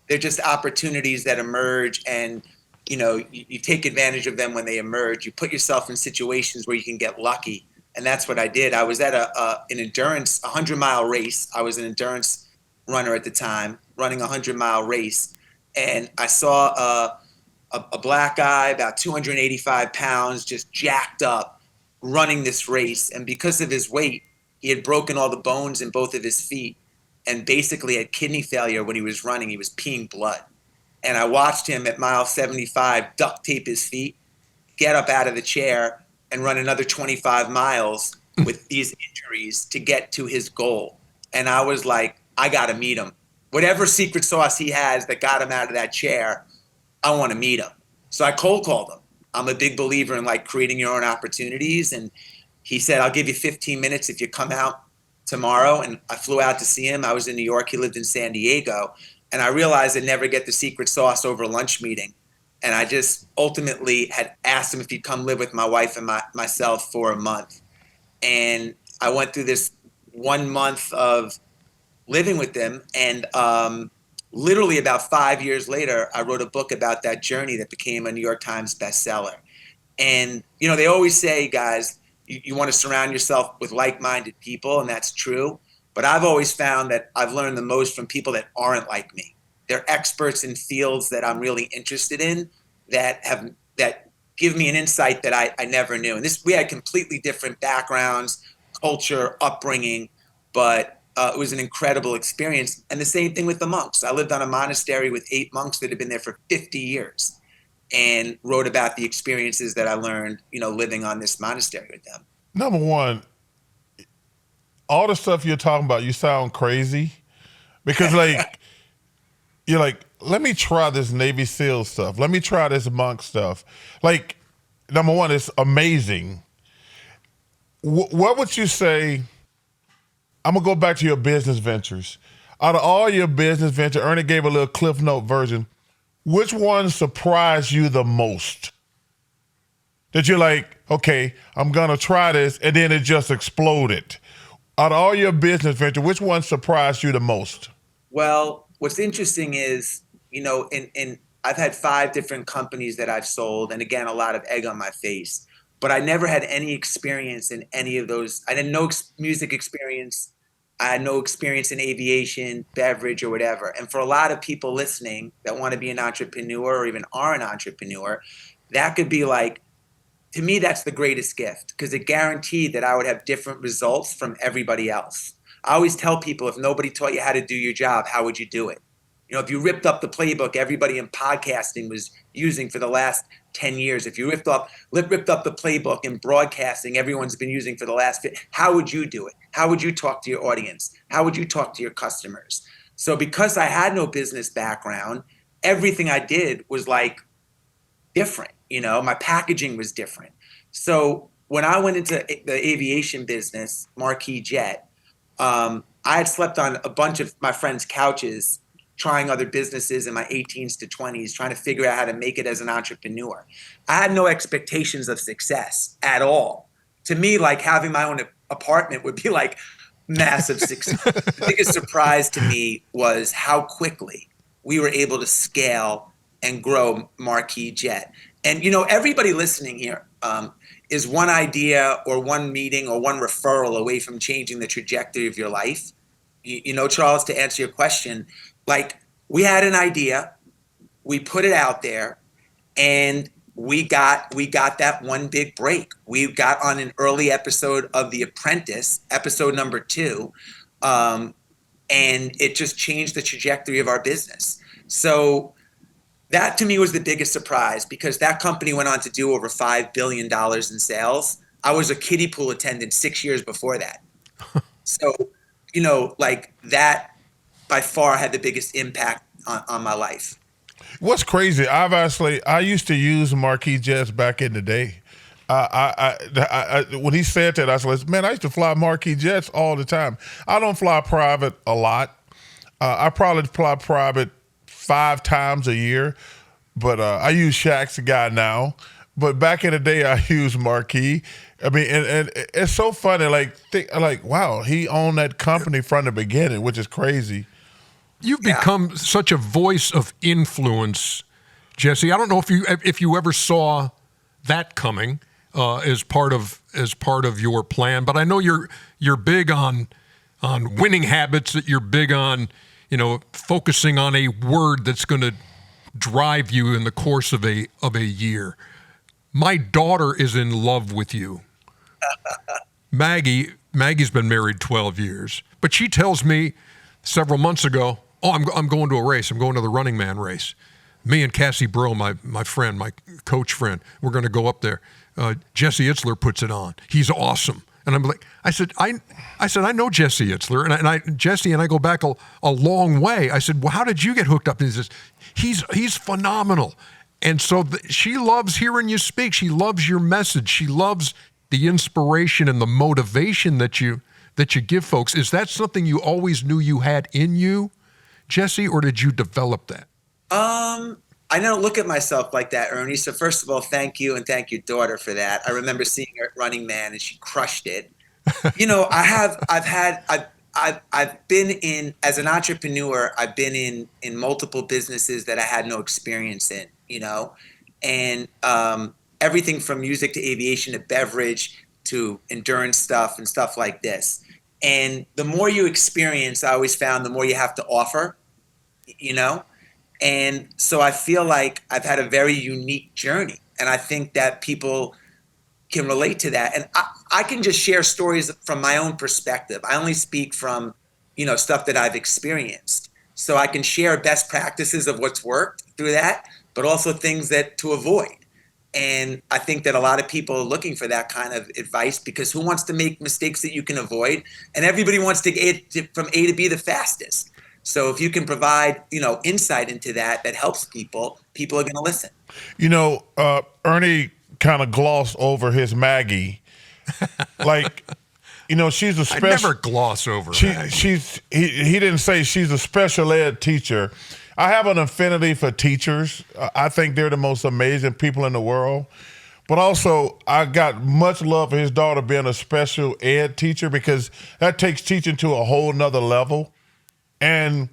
They're just opportunities that emerge, and you take advantage of them when they emerge. You put yourself in situations where you can get lucky, and that's what I did. I was at an endurance 100-mile race. I was an endurance runner at the time, running a 100-mile race, and I saw a black guy, about 285 pounds, just jacked up, running this race. And because of his weight, he had broken all the bones in both of his feet and basically had kidney failure. When he was running, he was peeing blood. And I watched him at mile 75 duct tape his feet, get up out of the chair, and run another 25 miles with these injuries to get to his goal. And I was like, I got to meet him. Whatever secret sauce he has that got him out of that chair, I want to meet him. So I cold called him. I'm a big believer in, like, creating your own opportunities. And he said, I'll give you 15 minutes if you come out tomorrow. And I flew out to see him. I was in New York. He lived in San Diego. And I realized I'd never get the secret sauce over a lunch meeting. And I just ultimately had asked him if he'd come live with my wife and myself for a month. And I went through this 1 month of living with them. And literally about 5 years later, I wrote a book about that journey that became a New York Times bestseller. And, they always say, guys, you want to surround yourself with like-minded people, and that's true. But I've always found that I've learned the most from people that aren't like me. They're experts in fields that I'm really interested in that give me an insight that I never knew. And we had completely different backgrounds, culture, upbringing, but it was an incredible experience. And the same thing with the monks. I lived on a monastery with 8 monks that had been there for 50 years and wrote about the experiences that I learned, living on this monastery with them. Number one, all the stuff you're talking about, you sound crazy because like you're like, let me try this Navy SEAL stuff. Let me try this monk stuff. Like, number one, it's amazing. What would you say? I'm gonna go back to your business ventures. Out of all your business ventures, Ernie gave a little Cliff Note version. Which one surprised you the most? That you're like, okay, I'm gonna try this, and then it just exploded. Out of all your business ventures, which one surprised you the most? Well, what's interesting is, in I've had 5 different companies that I've sold, and again, a lot of egg on my face. But I never had any experience in any of those. I had no music experience. I had no experience in aviation, beverage, or whatever. And for a lot of people listening that want to be an entrepreneur or even are an entrepreneur, that could be like, to me, that's the greatest gift because it guaranteed that I would have different results from everybody else. I always tell people, if nobody taught you how to do your job, how would you do it? If you ripped up the playbook everybody in podcasting was using for the last 10 years, if you ripped up the playbook in broadcasting everyone's been using for the last, how would you do it? How would you talk to your audience? How would you talk to your customers? So because I had no business background, everything I did was like different. My packaging was different. So when I went into the aviation business, Marquis Jet, I had slept on a bunch of my friends' couches trying other businesses in my 18s to 20s, trying to figure out how to make it as an entrepreneur. I had no expectations of success at all. To me, like having my own apartment would be like massive success. The biggest surprise to me was how quickly we were able to scale and grow Marquis Jet. And, everybody listening here is one idea or one meeting or one referral away from changing the trajectory of your life. Charles, to answer your question, like we had an idea, we put it out there, and we got that one big break. We got on an early episode of The Apprentice, episode number 2, and it just changed the trajectory of our business. So that to me was the biggest surprise because that company went on to do over $5 billion in sales. I was a kiddie pool attendant 6 years before that. So, like that by far had the biggest impact on my life. What's crazy? I used to use Marquis Jets back in the day. When he said that, I said, man, I used to fly Marquis Jets all the time. I don't fly private a lot. I probably fly private 5 times a year, but I use Shaq's guy now. But back in the day, I used Marquis. I mean, and it's so funny. Like, wow, he owned that company from the beginning, which is crazy. You've become such a voice of influence, Jesse. I don't know if you ever saw that coming as part of your plan, but I know you're big on winning habits. That you're big on focusing on a word that's going to drive you in the course of a year. My daughter is in love with you. Maggie's been married 12 years, but she tells me several months ago, oh, I'm going to a race. I'm going to the Running Man race. Me and Cassie Bro, my friend, my coach friend, we're going to go up there. Jesse Itzler puts it on. He's awesome. And I'm like, I said, I know Jesse Itzler, and Jesse and I go back a long way. I said, well, how did you get hooked up? And he says, he's phenomenal. And so she loves hearing you speak. She loves your message. She loves the inspiration and the motivation that you give folks. Is that something you always knew you had in you, Jesse, or did you develop that? I don't look at myself like that, Ernie. So first of all, thank you and thank your daughter for that. I remember seeing her at Running Man and she crushed it. I've been in, as an entrepreneur, I've been in multiple businesses that I had no experience in, and everything from music to aviation to beverage to endurance stuff and stuff like this. And the more you experience, I always found the more you have to offer, And so I feel like I've had a very unique journey. And I think that people can relate to that. And I can just share stories from my own perspective. I only speak from, stuff that I've experienced. So I can share best practices of what's worked through that, but also things that to avoid. And I think that a lot of people are looking for that kind of advice, because who wants to make mistakes that you can avoid? And everybody wants to get from A to B the fastest. So if you can provide, insight into that helps people are going to listen. Ernie kind of glossed over his Maggie. Like, she's a special. I never gloss over Maggie. He didn't say she's a special ed teacher. I have an affinity for teachers. I think they're the most amazing people in the world. But also, I got much love for his daughter being a special ed teacher, because that takes teaching to a whole nother level. And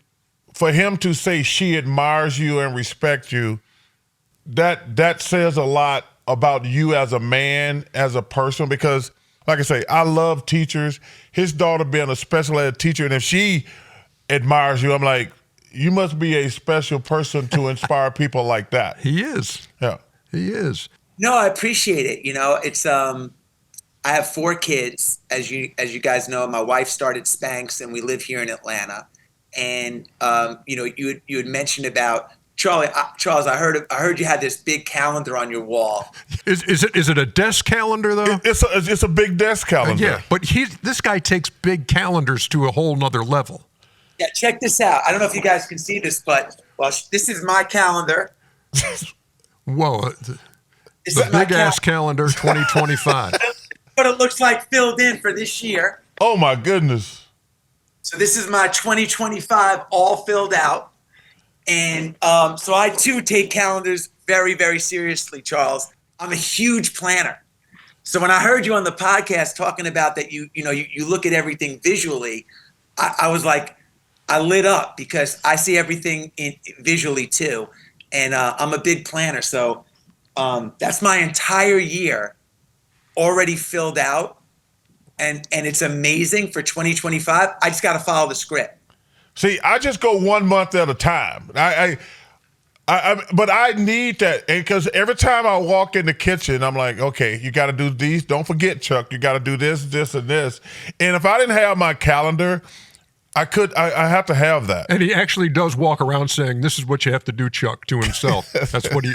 for him to say she admires you and respects you, that says a lot about you as a man, as a person, because, like I say, I love teachers. His daughter being a special ed teacher, and if she admires you, I'm like, you must be a special person to inspire people like that. He is. Yeah. He is. No, I appreciate it. It's I have 4 kids, as you guys know. My wife started Spanx, and we live here in Atlanta. And you had mentioned about Charles. I heard you had this big calendar on your wall. Is it a desk calendar though? It's a big desk calendar. Yeah, but this guy takes big calendars to a whole nother level. Yeah, check this out. I don't know if you guys can see this, but this is my calendar. Whoa, the big ass calendar 2025. What it looks like filled in for this year. Oh my goodness. So this is my 2025 all filled out. And so I too take calendars very, very seriously, Charles. I'm a huge planner. So when I heard you on the podcast talking about that, you look at everything visually, I was like, I lit up, because I see everything visually too. And I'm a big planner. So that's my entire year already filled out. And it's amazing for 2025. I just got to follow the script. See, I just go 1 month at a time. But I need that, because every time I walk in the kitchen, I'm like, okay, you got to do these. Don't forget, Chuck, you got to do this, this, and this. And if I didn't have my calendar, I have to have that. And he actually does walk around saying, "This is what you have to do, Chuck," to himself. That's what he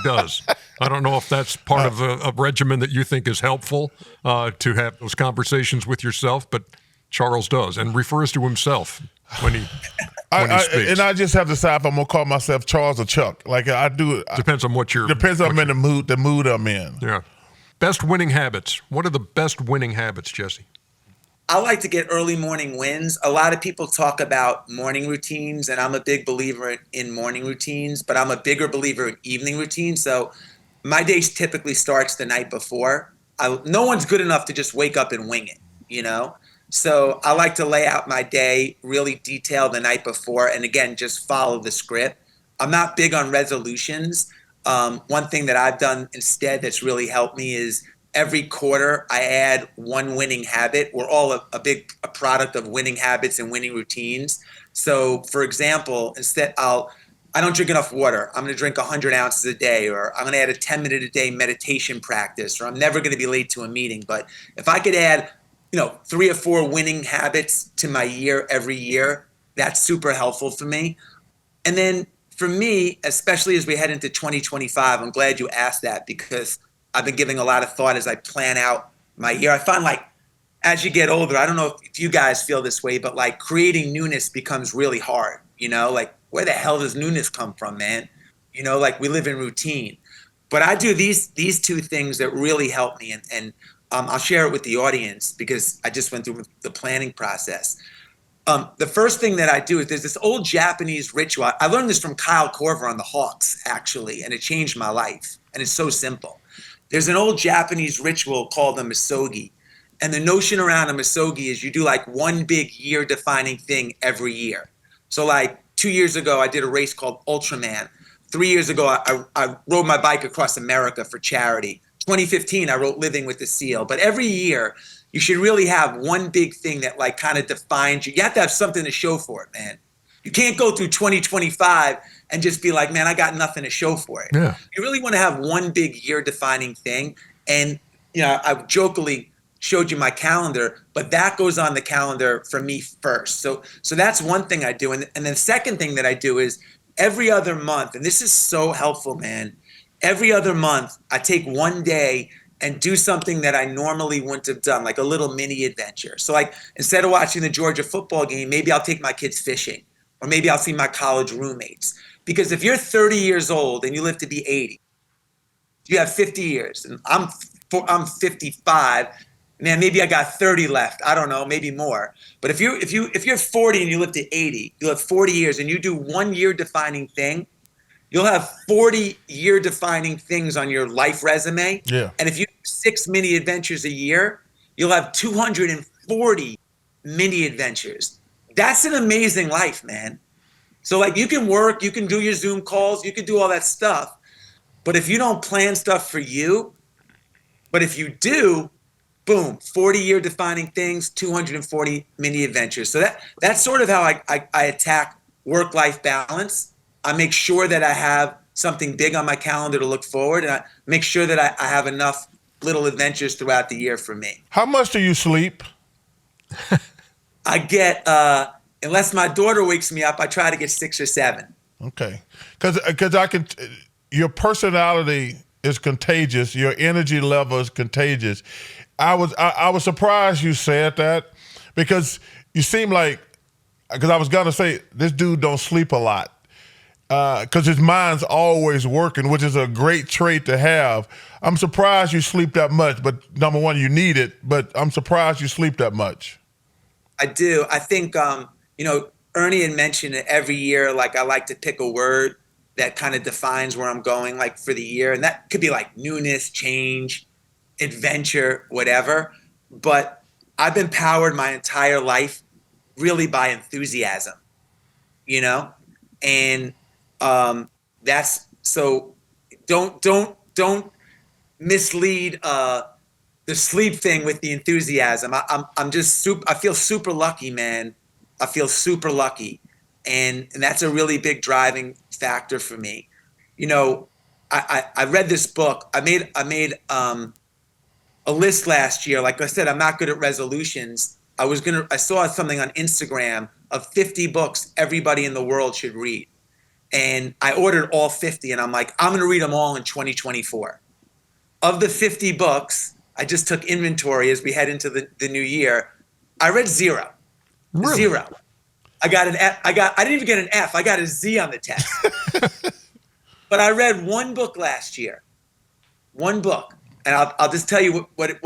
does. I don't know if that's part of a regimen that you think is helpful to have those conversations with yourself, but Charles does, and refers to himself when he speaks. And I just have to decide if I'm gonna call myself Charles or Chuck. Like I do. Depends on what you're. Depends on I'm in the mood I'm in. Yeah. Best winning habits. What are the best winning habits, Jesse? I like to get early morning wins. A lot of people talk about morning routines, and I'm a big believer in morning routines, but I'm a bigger believer in evening routines. So my day typically starts the night before. No one's good enough to just wake up and wing it, So I like to lay out my day really detailed the night before, and again, just follow the script. I'm not big on resolutions. One thing that I've done instead that's really helped me is every quarter I add one winning habit. We're all a product of winning habits and winning routines. So for example, instead I don't drink enough water. I'm going to drink 100 ounces a day, or I'm going to add a 10-minute a day meditation practice, or I'm never going to be late to a meeting. But if I could add, 3 or 4 winning habits to my year every year, that's super helpful for me. And then for me, especially as we head into 2025, I'm glad you asked that, because I've been giving a lot of thought as I plan out my year. I find like as you get older, I don't know if you guys feel this way, but like creating newness becomes really hard, like where the hell does newness come from, man? Like we live in routine. But I do these 2 things that really help me, and I'll share it with the audience because I just went through the planning process. The first thing that I do is there's this old Japanese ritual. I learned this from Kyle Korver on the Hawks, actually, and it changed my life. And it's so simple. There's an old Japanese ritual called a misogi. And the notion around a misogi is you do like one big year-defining thing every year. So like 2 years ago, I did a race called Ultraman. 3 years ago, I rode my bike across America for charity. 2015, I wrote Living with the Seal. But every year, you should really have one big thing that like kind of defines you. You have to have something to show for it, man. You can't go through 2025 and just be like, man, I got nothing to show for it. Yeah. You really want to have one big year-defining thing. And I jokingly showed you my calendar, but that goes on the calendar for me first. So that's one thing I do. And then the second thing that I do is every other month, and this is so helpful, man. Every other month, I take one day and do something that I normally wouldn't have done, like a little mini adventure. So like instead of watching the Georgia football game, maybe I'll take my kids fishing, or maybe I'll see my college roommates. Because if you're 30 years old and you live to be 80, you have 50 years, and I'm 55. Man, maybe I got 30 left. I don't know, maybe more. But if you're 40 and you live to 80, you'll have 40 years, and you do 1 year defining thing, you'll have 40-year defining things on your life resume. Yeah. And if you do 6 mini adventures a year, you'll have 240 mini adventures. That's an amazing life, man. So like you can work, you can do your Zoom calls, you can do all that stuff. But if you don't plan stuff for you, but if you do, boom, 40-year defining things, 240 mini adventures. So that's sort of how I attack work-life balance. I make sure that I have something big on my calendar to look forward, and I make sure that I have enough little adventures throughout the year for me. How much do you sleep? I get, unless my daughter wakes me up, I try to get 6 or 7. Okay, because I can. Your personality is contagious. Your energy level is contagious. I was surprised you said that, because you seem like, because I was gonna say this dude don't sleep a lot, because his mind's always working, which is a great trait to have. I'm surprised you sleep that much, but number one, you need it, but I'm surprised you sleep that much. I do. I think, Ernie had mentioned it every year, like I like to pick a word that kind of defines where I'm going, like for the year. And that could be like newness, change, adventure, whatever. But I've been powered my entire life really by enthusiasm, and that's, so don't mislead the sleep thing with the enthusiasm. I'm just I feel super lucky, man. I feel super lucky, and that's a really big driving factor for me. I read this book. I made a list last year. Like I said, I'm not good at resolutions. I saw something on Instagram of 50 books everybody in the world should read, and I ordered all 50. And I'm like, I'm going to read them all in 2024. Of the 50 books, I just took inventory as we head into the new year. I read 0. Really? 0. I got an F. I didn't even get an F. I got a Z on the test. But I read one book last year. One book. And I'll just tell you what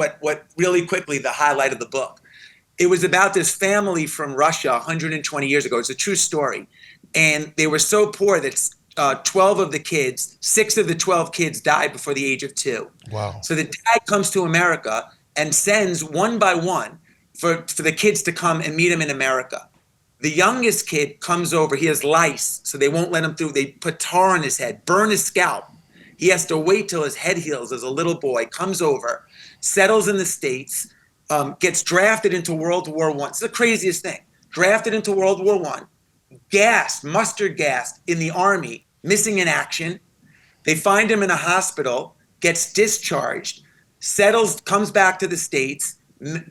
really quickly, the highlight of the book. It was about this family from Russia 120 years ago. It's a true story. And they were so poor that 12 of the kids, 6 of the 12 kids died before the age of 2. Wow. So the dad comes to America and sends one by one for the kids to come and meet him in America. The youngest kid comes over. He has lice, so they won't let him through. They put tar on his head, burn his scalp. He has to wait till his head heals as a little boy, comes over, settles in the States, gets drafted into World War I. It's the craziest thing. Drafted into World War I, gassed, mustard gassed in the Army, missing in action. They find him in a hospital, gets discharged, settles, comes back to the States,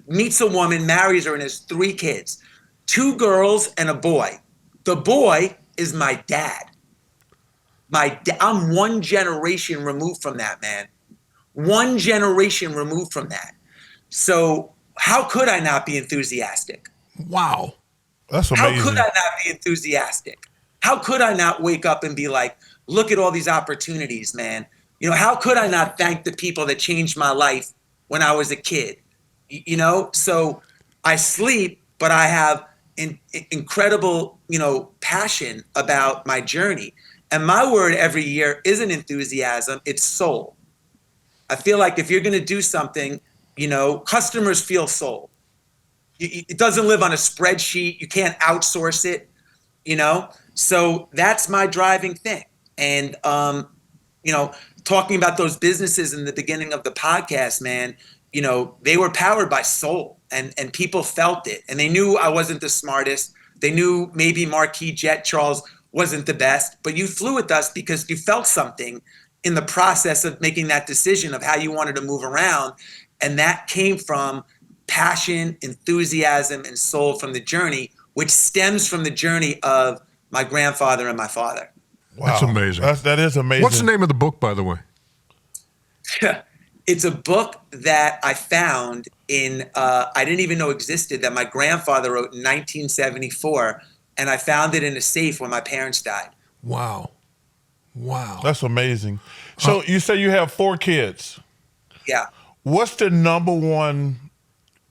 meets a woman, marries her, and has 3 kids. 2 girls and a boy. The boy is my dad. I'm 1 generation removed from that, man. 1 generation removed from that. So how could I not be enthusiastic? Wow. That's amazing. How could I not be enthusiastic? How could I not wake up and be like, look at all these opportunities, man? How could I not thank the people that changed my life when I was a kid? So I sleep, but I have incredible, passion about my journey. And my word every year isn't enthusiasm, it's soul. I feel like if you're going to do something, customers feel soul. It doesn't live on a spreadsheet. You can't outsource it, So that's my driving thing. And, talking about those businesses in the beginning of the podcast, man, they were powered by soul, and people felt it. And they knew I wasn't the smartest. They knew maybe Marquis Jet Charles wasn't the best, but you flew with us because you felt something in the process of making that decision of how you wanted to move around. And that came from passion, enthusiasm, and soul from the journey, which stems from the journey of my grandfather and my father. Wow. That's amazing. That is amazing. What's the name of the book, by the way? It's a book that I found I didn't even know existed, that my grandfather wrote in 1974, and I found it in a safe when my parents died. Wow. That's amazing. So you say you have 4 kids. Yeah. What's the number one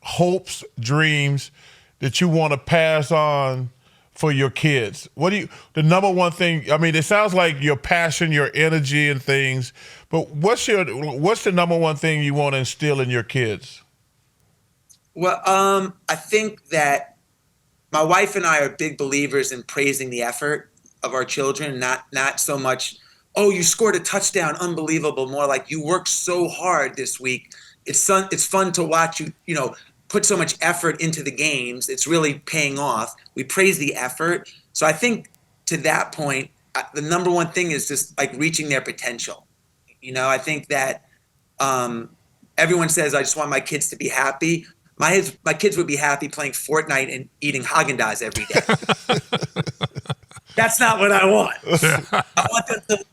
hopes, dreams that you want to pass on for your kids? The number one thing, I mean, it sounds like your passion, your energy and things, but what's the number one thing you want to instill in your kids? Well, I think that my wife and I are big believers in praising the effort of our children, not so much, oh, you scored a touchdown, unbelievable, more like you worked so hard this week. It's fun to watch you, put so much effort into the games. It's really paying off. We praise the effort. So I think to that point, the number one thing is just like reaching their potential. I think that everyone says, I just want my kids to be happy. My kids would be happy playing Fortnite and eating Haagen-Dazs every day. That's not what I want.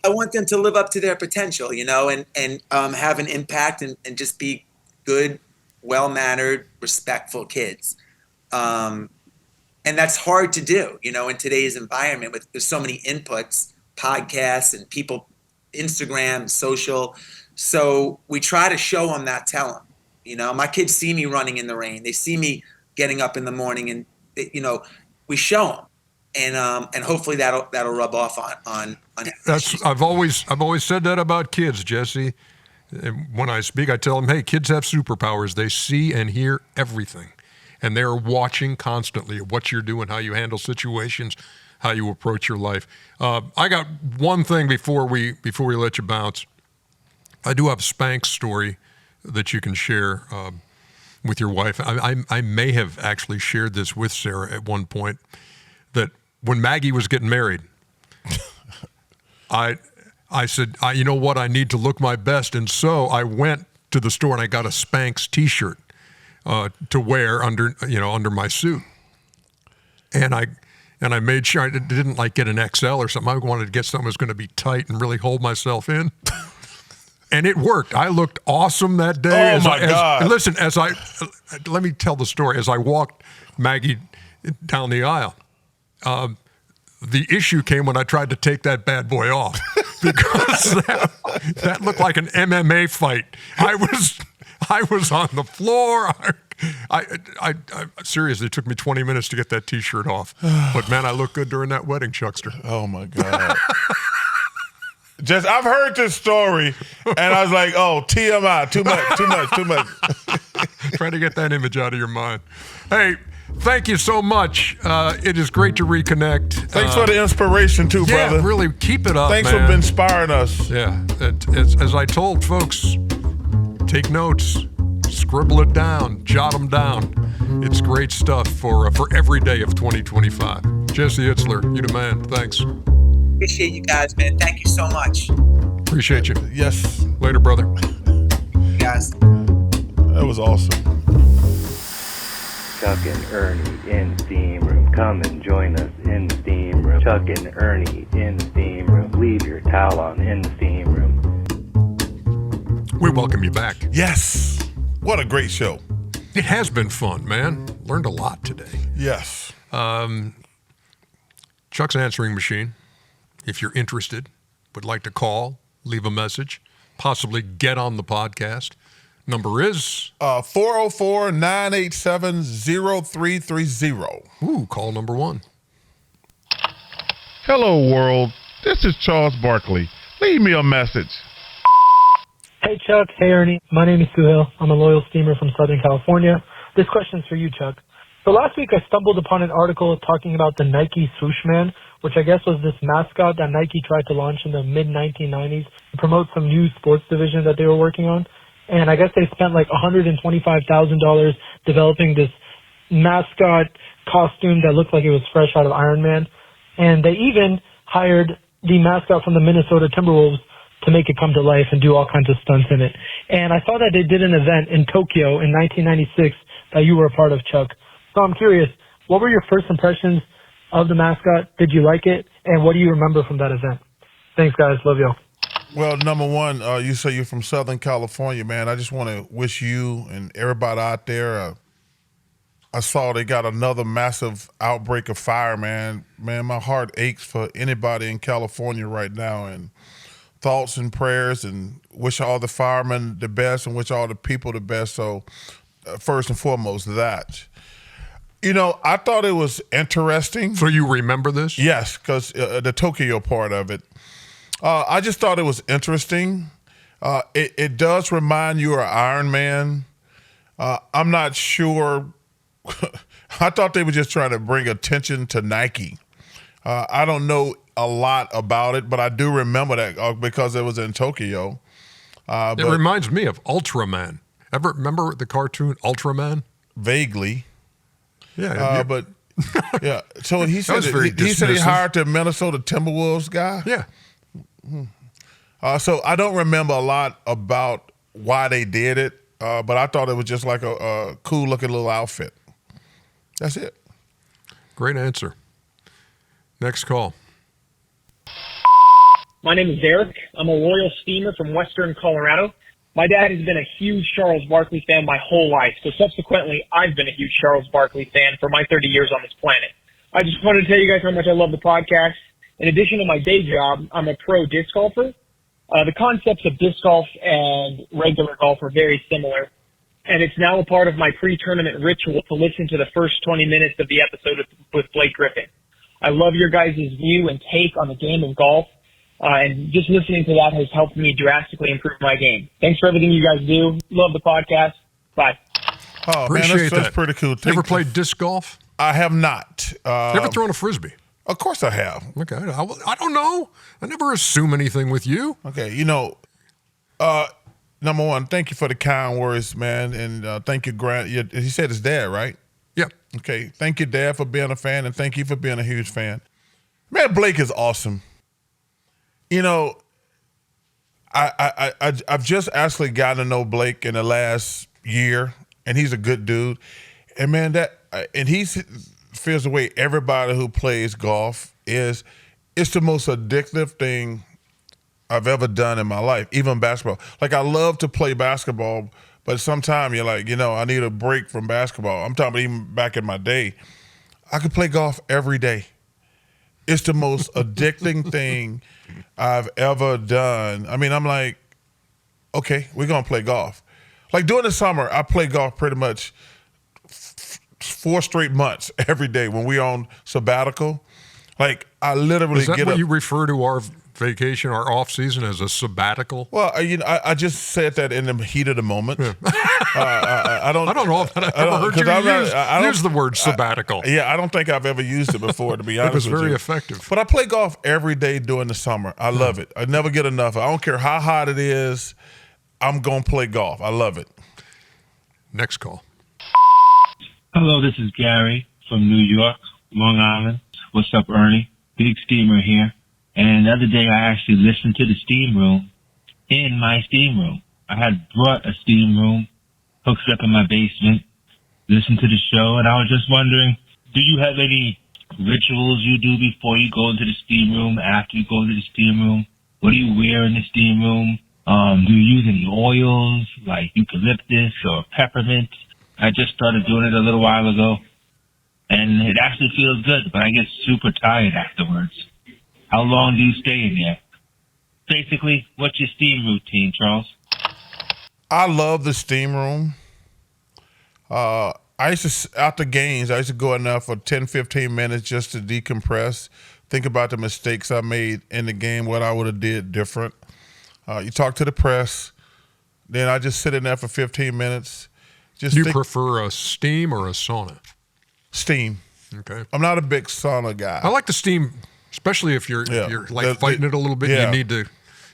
I want them to live up to their potential, and have an impact and just be good, well-mannered, respectful kids. And that's hard to do, in today's environment with there's so many inputs, podcasts and people, Instagram, social. So we try to show them that, tell them. My kids see me running in the rain. They see me getting up in the morning, and we show them, and hopefully that'll rub off on. I've always said that about kids, Jesse. When I speak, I tell them, hey, kids have superpowers. They see and hear everything, and they're watching constantly what you're doing, how you handle situations, how you approach your life. I got one thing before we let you bounce. I do have a Spanx story that you can share with your wife. I may have actually shared this with Sarah at one point, that when Maggie was getting married, I said, you know what, I need to look my best. And so I went to the store and I got a Spanx t-shirt to wear under my suit. And I made sure I didn't get an XL or something. I wanted to get something that was going to be tight and really hold myself in. And it worked. I looked awesome that day. Oh, my God. Listen, let me tell the story. As I walked Maggie down the aisle, the issue came when I tried to take that bad boy off, because that looked like an MMA fight. I was on the floor. I seriously, it took me 20 minutes to get that T-shirt off. But man, I looked good during that wedding, Chuckster. Oh my God. I've heard this story, and I was like, oh, TMI, too much. Trying to get that image out of your mind. Hey, thank you so much. It is great to reconnect. Thanks for the inspiration too, brother. Yeah, really, keep it up, Thanks man. for inspiring us. Yeah, as I told folks, take notes, scribble it down, jot them down. It's great stuff for every day of 2025. Jesse Itzler, you the man. Thanks. Appreciate you guys, man. Thank you so much. Appreciate you. Yes. Later, brother. You guys. That was awesome. Chuck and Ernie in the steam room. Come and join us in the steam room. Chuck and Ernie in the steam room. Leave your towel on in the steam room. We welcome you back. Yes. What a great show. It has been fun, man. Learned a lot today. Yes. Chuck's answering machine. If you're interested, would like to call, leave a message, possibly get on the podcast. Number is 404-987-0330. Ooh, call number 1. Hello, world. This is Charles Barkley. Leave me a message. Hey, Chuck. Hey, Ernie. My name is Suhail. I'm a loyal steamer from Southern California. This question's for you, Chuck. So last week I stumbled upon an article talking about the Nike Swooshman, which I guess was this mascot that Nike tried to launch in the mid-1990s to promote some new sports division that they were working on. And I guess they spent like $125,000 developing this mascot costume that looked like it was fresh out of Iron Man. And they even hired the mascot from the Minnesota Timberwolves to make it come to life and do all kinds of stunts in it. And I saw that they did an event in Tokyo in 1996 that you were a part of, Chuck. So I'm curious, what were your first impressions of the mascot? Did you like it? And what do you remember from that event? Thanks, guys. Love y'all. Well, number one, you say you're from Southern California, man. I just want to wish you and everybody out there. I saw they got another massive outbreak of fire, man. Man, my heart aches for anybody in California right now. And thoughts and prayers, and wish all the firemen the best and wish all the people the best. So first and foremost, that. You know, I thought it was interesting. So you remember this? Yes, because the Tokyo part of it. I just thought it was interesting. It does remind you of Iron Man. I'm not sure. I thought they were just trying to bring attention to Nike. I don't know a lot about it, but I do remember that because it was in Tokyo. It reminds me of Ultraman. Ever remember the cartoon Ultraman? Vaguely. Yeah. But yeah. So he said he said he hired the Minnesota Timberwolves guy. Yeah. So I don't remember a lot about why they did it, but I thought it was just like a cool looking little outfit. That's it. Great answer. Next call. My name is Derek. I'm a loyal steamer from Western Colorado. My dad has been a huge Charles Barkley fan my whole life, so subsequently, I've been a huge Charles Barkley fan for my 30 years on this planet. I just wanted to tell you guys how much I love the podcast. In addition to my day job, I'm a pro disc golfer. The concepts of disc golf and regular golf are very similar, and it's now a part of my pre-tournament ritual to listen to the first 20 minutes of the episode with Blake Griffin. I love your guys' view and take on the game of golf, and just listening to that has helped me drastically improve my game. Thanks for everything you guys do. Love the podcast. Bye. Oh, Appreciate man, that's that. pretty cool. You ever played disc golf? I have not. You ever thrown a Frisbee? Of course I have. Okay. I don't know. I never assume anything with you. Okay, number one, thank you for the kind words, man, and thank you, Grant. He said his dad, right? Yep. Okay, thank you, Dad, for being a fan, and thank you for being a huge fan. Man, Blake is awesome. You know, I've just actually gotten to know Blake in the last year, and he's a good dude. And man, he feels the way everybody who plays golf is. It's the most addictive thing I've ever done in my life, even basketball. Like, I love to play basketball, but sometimes you're like, I need a break from basketball. I'm talking about even back in my day. I could play golf every day. It's the most addicting thing I've ever done. I mean, I'm like, okay, we're going to play golf. Like, during the summer, I play golf pretty much 4 straight months every day when we're on sabbatical. Like, I literally Is that get what up. you refer to our vacation, our off season, as a sabbatical? Well, I just said that in the heat of the moment. Yeah. I don't know if I've ever heard you use the word sabbatical. I don't think I've ever used it before, to be honest with you. It was very effective. But I play golf every day during the summer. I love it. I never get enough. I don't care how hot it is. I'm going to play golf. I love it. Next call. Hello, this is Gary from New York, Long Island. What's up, Ernie? Big Steamer here. And the other day I actually listened to the steam room in my steam room. I had brought a steam room, hooked it up in my basement, listened to the show, and I was just wondering, do you have any rituals you do before you go into the steam room, after you go into the steam room? What do you wear in the steam room? Do you use any oils like eucalyptus or peppermint? I just started doing it a little while ago, and it actually feels good, but I get super tired afterwards. How long do you stay in there? Basically, what's your steam routine, Charles? I love the steam room. I used to, after games, I used to go in there for 10, 15 minutes just to decompress, think about the mistakes I made in the game, what I would have did different. You talk to the press, then I just sit in there for 15 minutes. Do you prefer a steam or a sauna? Steam. Okay. I'm not a big sauna guy. I like the steam, especially if you're fighting it a little bit. Yeah. You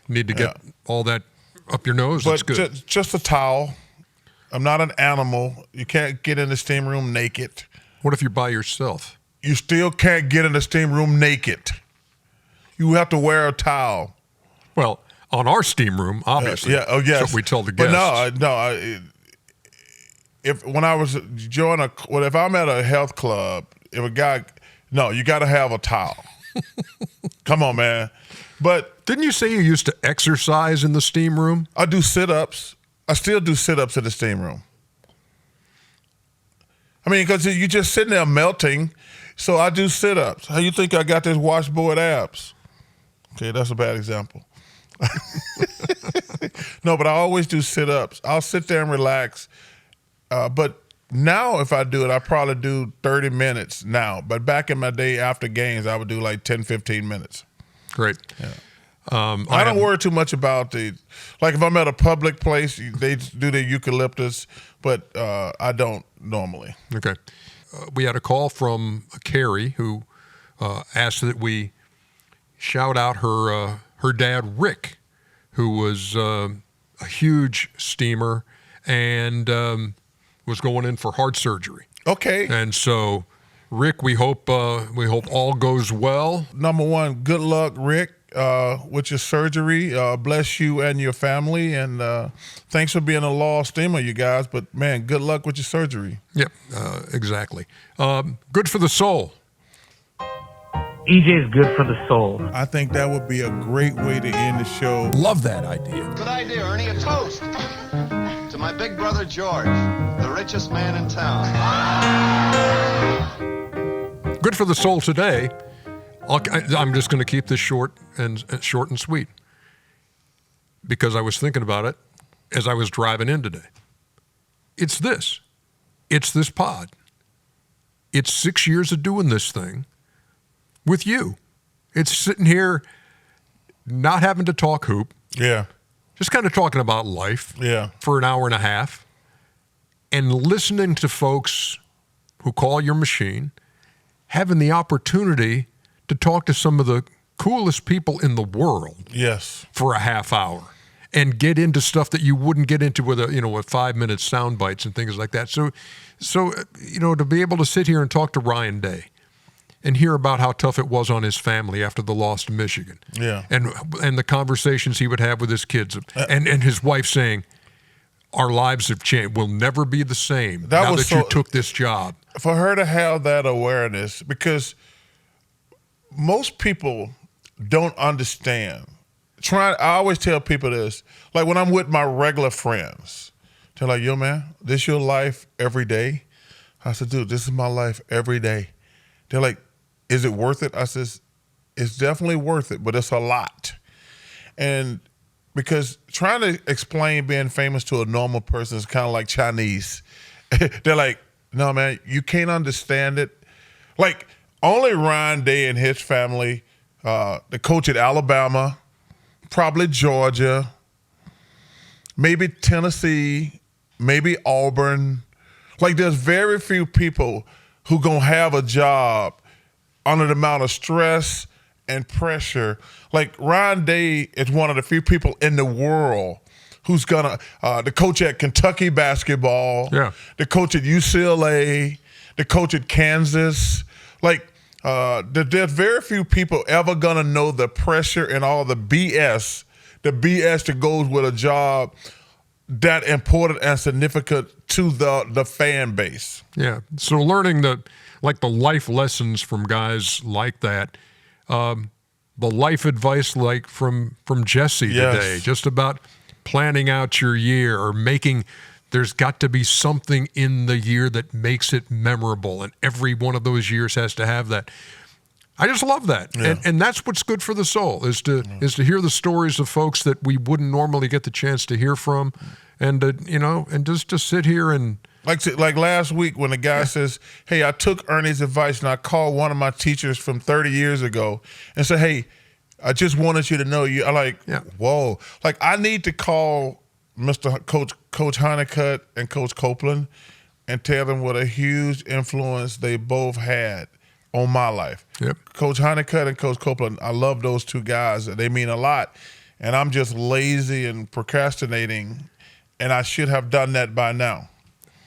need to get all that up your nose. That's But good. just a towel. I'm not an animal. You can't get in the steam room naked. What if you're by yourself? You still can't get in the steam room naked. You have to wear a towel. Well, on our steam room, obviously. Yeah. Oh, yes. So we tell the But guests. If when I was if I'm at a health club, if a guy, you got to have a towel. Come on, man. But didn't you say you used to exercise in the steam room? I do sit-ups. I still do sit-ups in the steam room. I mean, because you're just sitting there melting, so I do sit-ups. How you think I got this washboard abs? Okay, that's a bad example. No, but I always do sit-ups. I'll sit there and relax. But now if I do it, I probably do 30 minutes now. But back in my day after games, I would do like 10, 15 minutes. Great. Yeah. I don't worry too much about like if I'm at a public place, they do the eucalyptus, but I don't normally. Okay. We had a call from Carrie who asked that we shout out her dad, Rick, who was a huge steamer and was going in for heart surgery. Okay. And so, Rick, we hope all goes well. Number one, good luck, Rick, with your surgery. Bless you and your family, and thanks for being a loyal steamer, you guys. But man, good luck with your surgery. Yep, exactly. Good for the soul. EJ is good for the soul. I think that would be a great way to end the show. Love that idea. Good idea, Ernie. A toast to my big brother George, the richest man in town. Good for the soul today. I'm just going to keep this short and sweet because I was thinking about it as I was driving in today. It's this pod. It's 6 years of doing this thing with you. It's sitting here not having to talk hoop. Yeah. Just kind of talking about life. Yeah. For an hour and a half and listening to folks who call your machine, having the opportunity to talk to some of the coolest people in the world. Yes. For a half hour and get into stuff that you wouldn't get into with with 5-minute sound bites and things like that. So to be able to sit here and talk to Ryan Day and hear about how tough it was on his family after the loss to Michigan. Yeah. And the conversations he would have with his kids and his wife saying, our lives have changed. We'll never be the same now that you took this job. For her to have that awareness, because most people don't understand. I always tell people this, like when I'm with my regular friends, they're like, yo, man, this your life every day? I said, dude, this is my life every day. They're like, is it worth it? I says, it's definitely worth it, but it's a lot. And because trying to explain being famous to a normal person is kind of like Chinese. They're like, no, man, you can't understand it. Like, only Ryan Day and his family, the coach at Alabama, probably Georgia, maybe Tennessee, maybe Auburn. Like, there's very few people who gonna have a job under the amount of stress and pressure. Like, Ryan Day is one of the few people in the world who's gonna, the coach at Kentucky basketball, the coach at UCLA, the coach at Kansas. Like, there's very few people ever gonna know the pressure and all the BS that goes with a job that important and significant to the fan base. Yeah. So learning the life lessons from guys like that, the life advice like from Jesse today, just about planning out your year or there's got to be something in the year that makes it memorable, and every one of those years has to have that. I just love that, and that's what's good for the soul is to hear the stories of folks that we wouldn't normally get the chance to hear from, and and just to sit here and like last week when the guy says, "Hey, I took Ernie's advice and I called one of my teachers from 30 years ago and said, hey, I just wanted you to know you." I'm like, whoa, like I need to call Mr. Coach Honeycutt and Coach Copeland and tell them what a huge influence they both had on my life. Yep. Coach Honeycutt and Coach Copeland, I love those two guys. They mean a lot. And I'm just lazy and procrastinating, and I should have done that by now.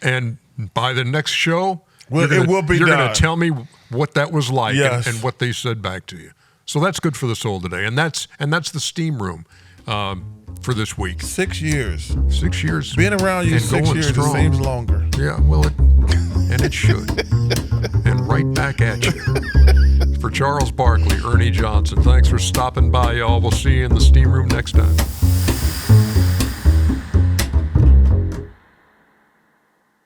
And by the next show, it will be you're done. going to tell me what that was like Yes. and what they said back to you. So that's good for the soul today. And that's the steam room. for this week. 6 years. 6 years. Being around you and 6 going years, strong. it seems longer. Yeah, well, and it should. And right back at you. For Charles Barkley, Ernie Johnson, thanks for stopping by, y'all. We'll see you in the steam room next time.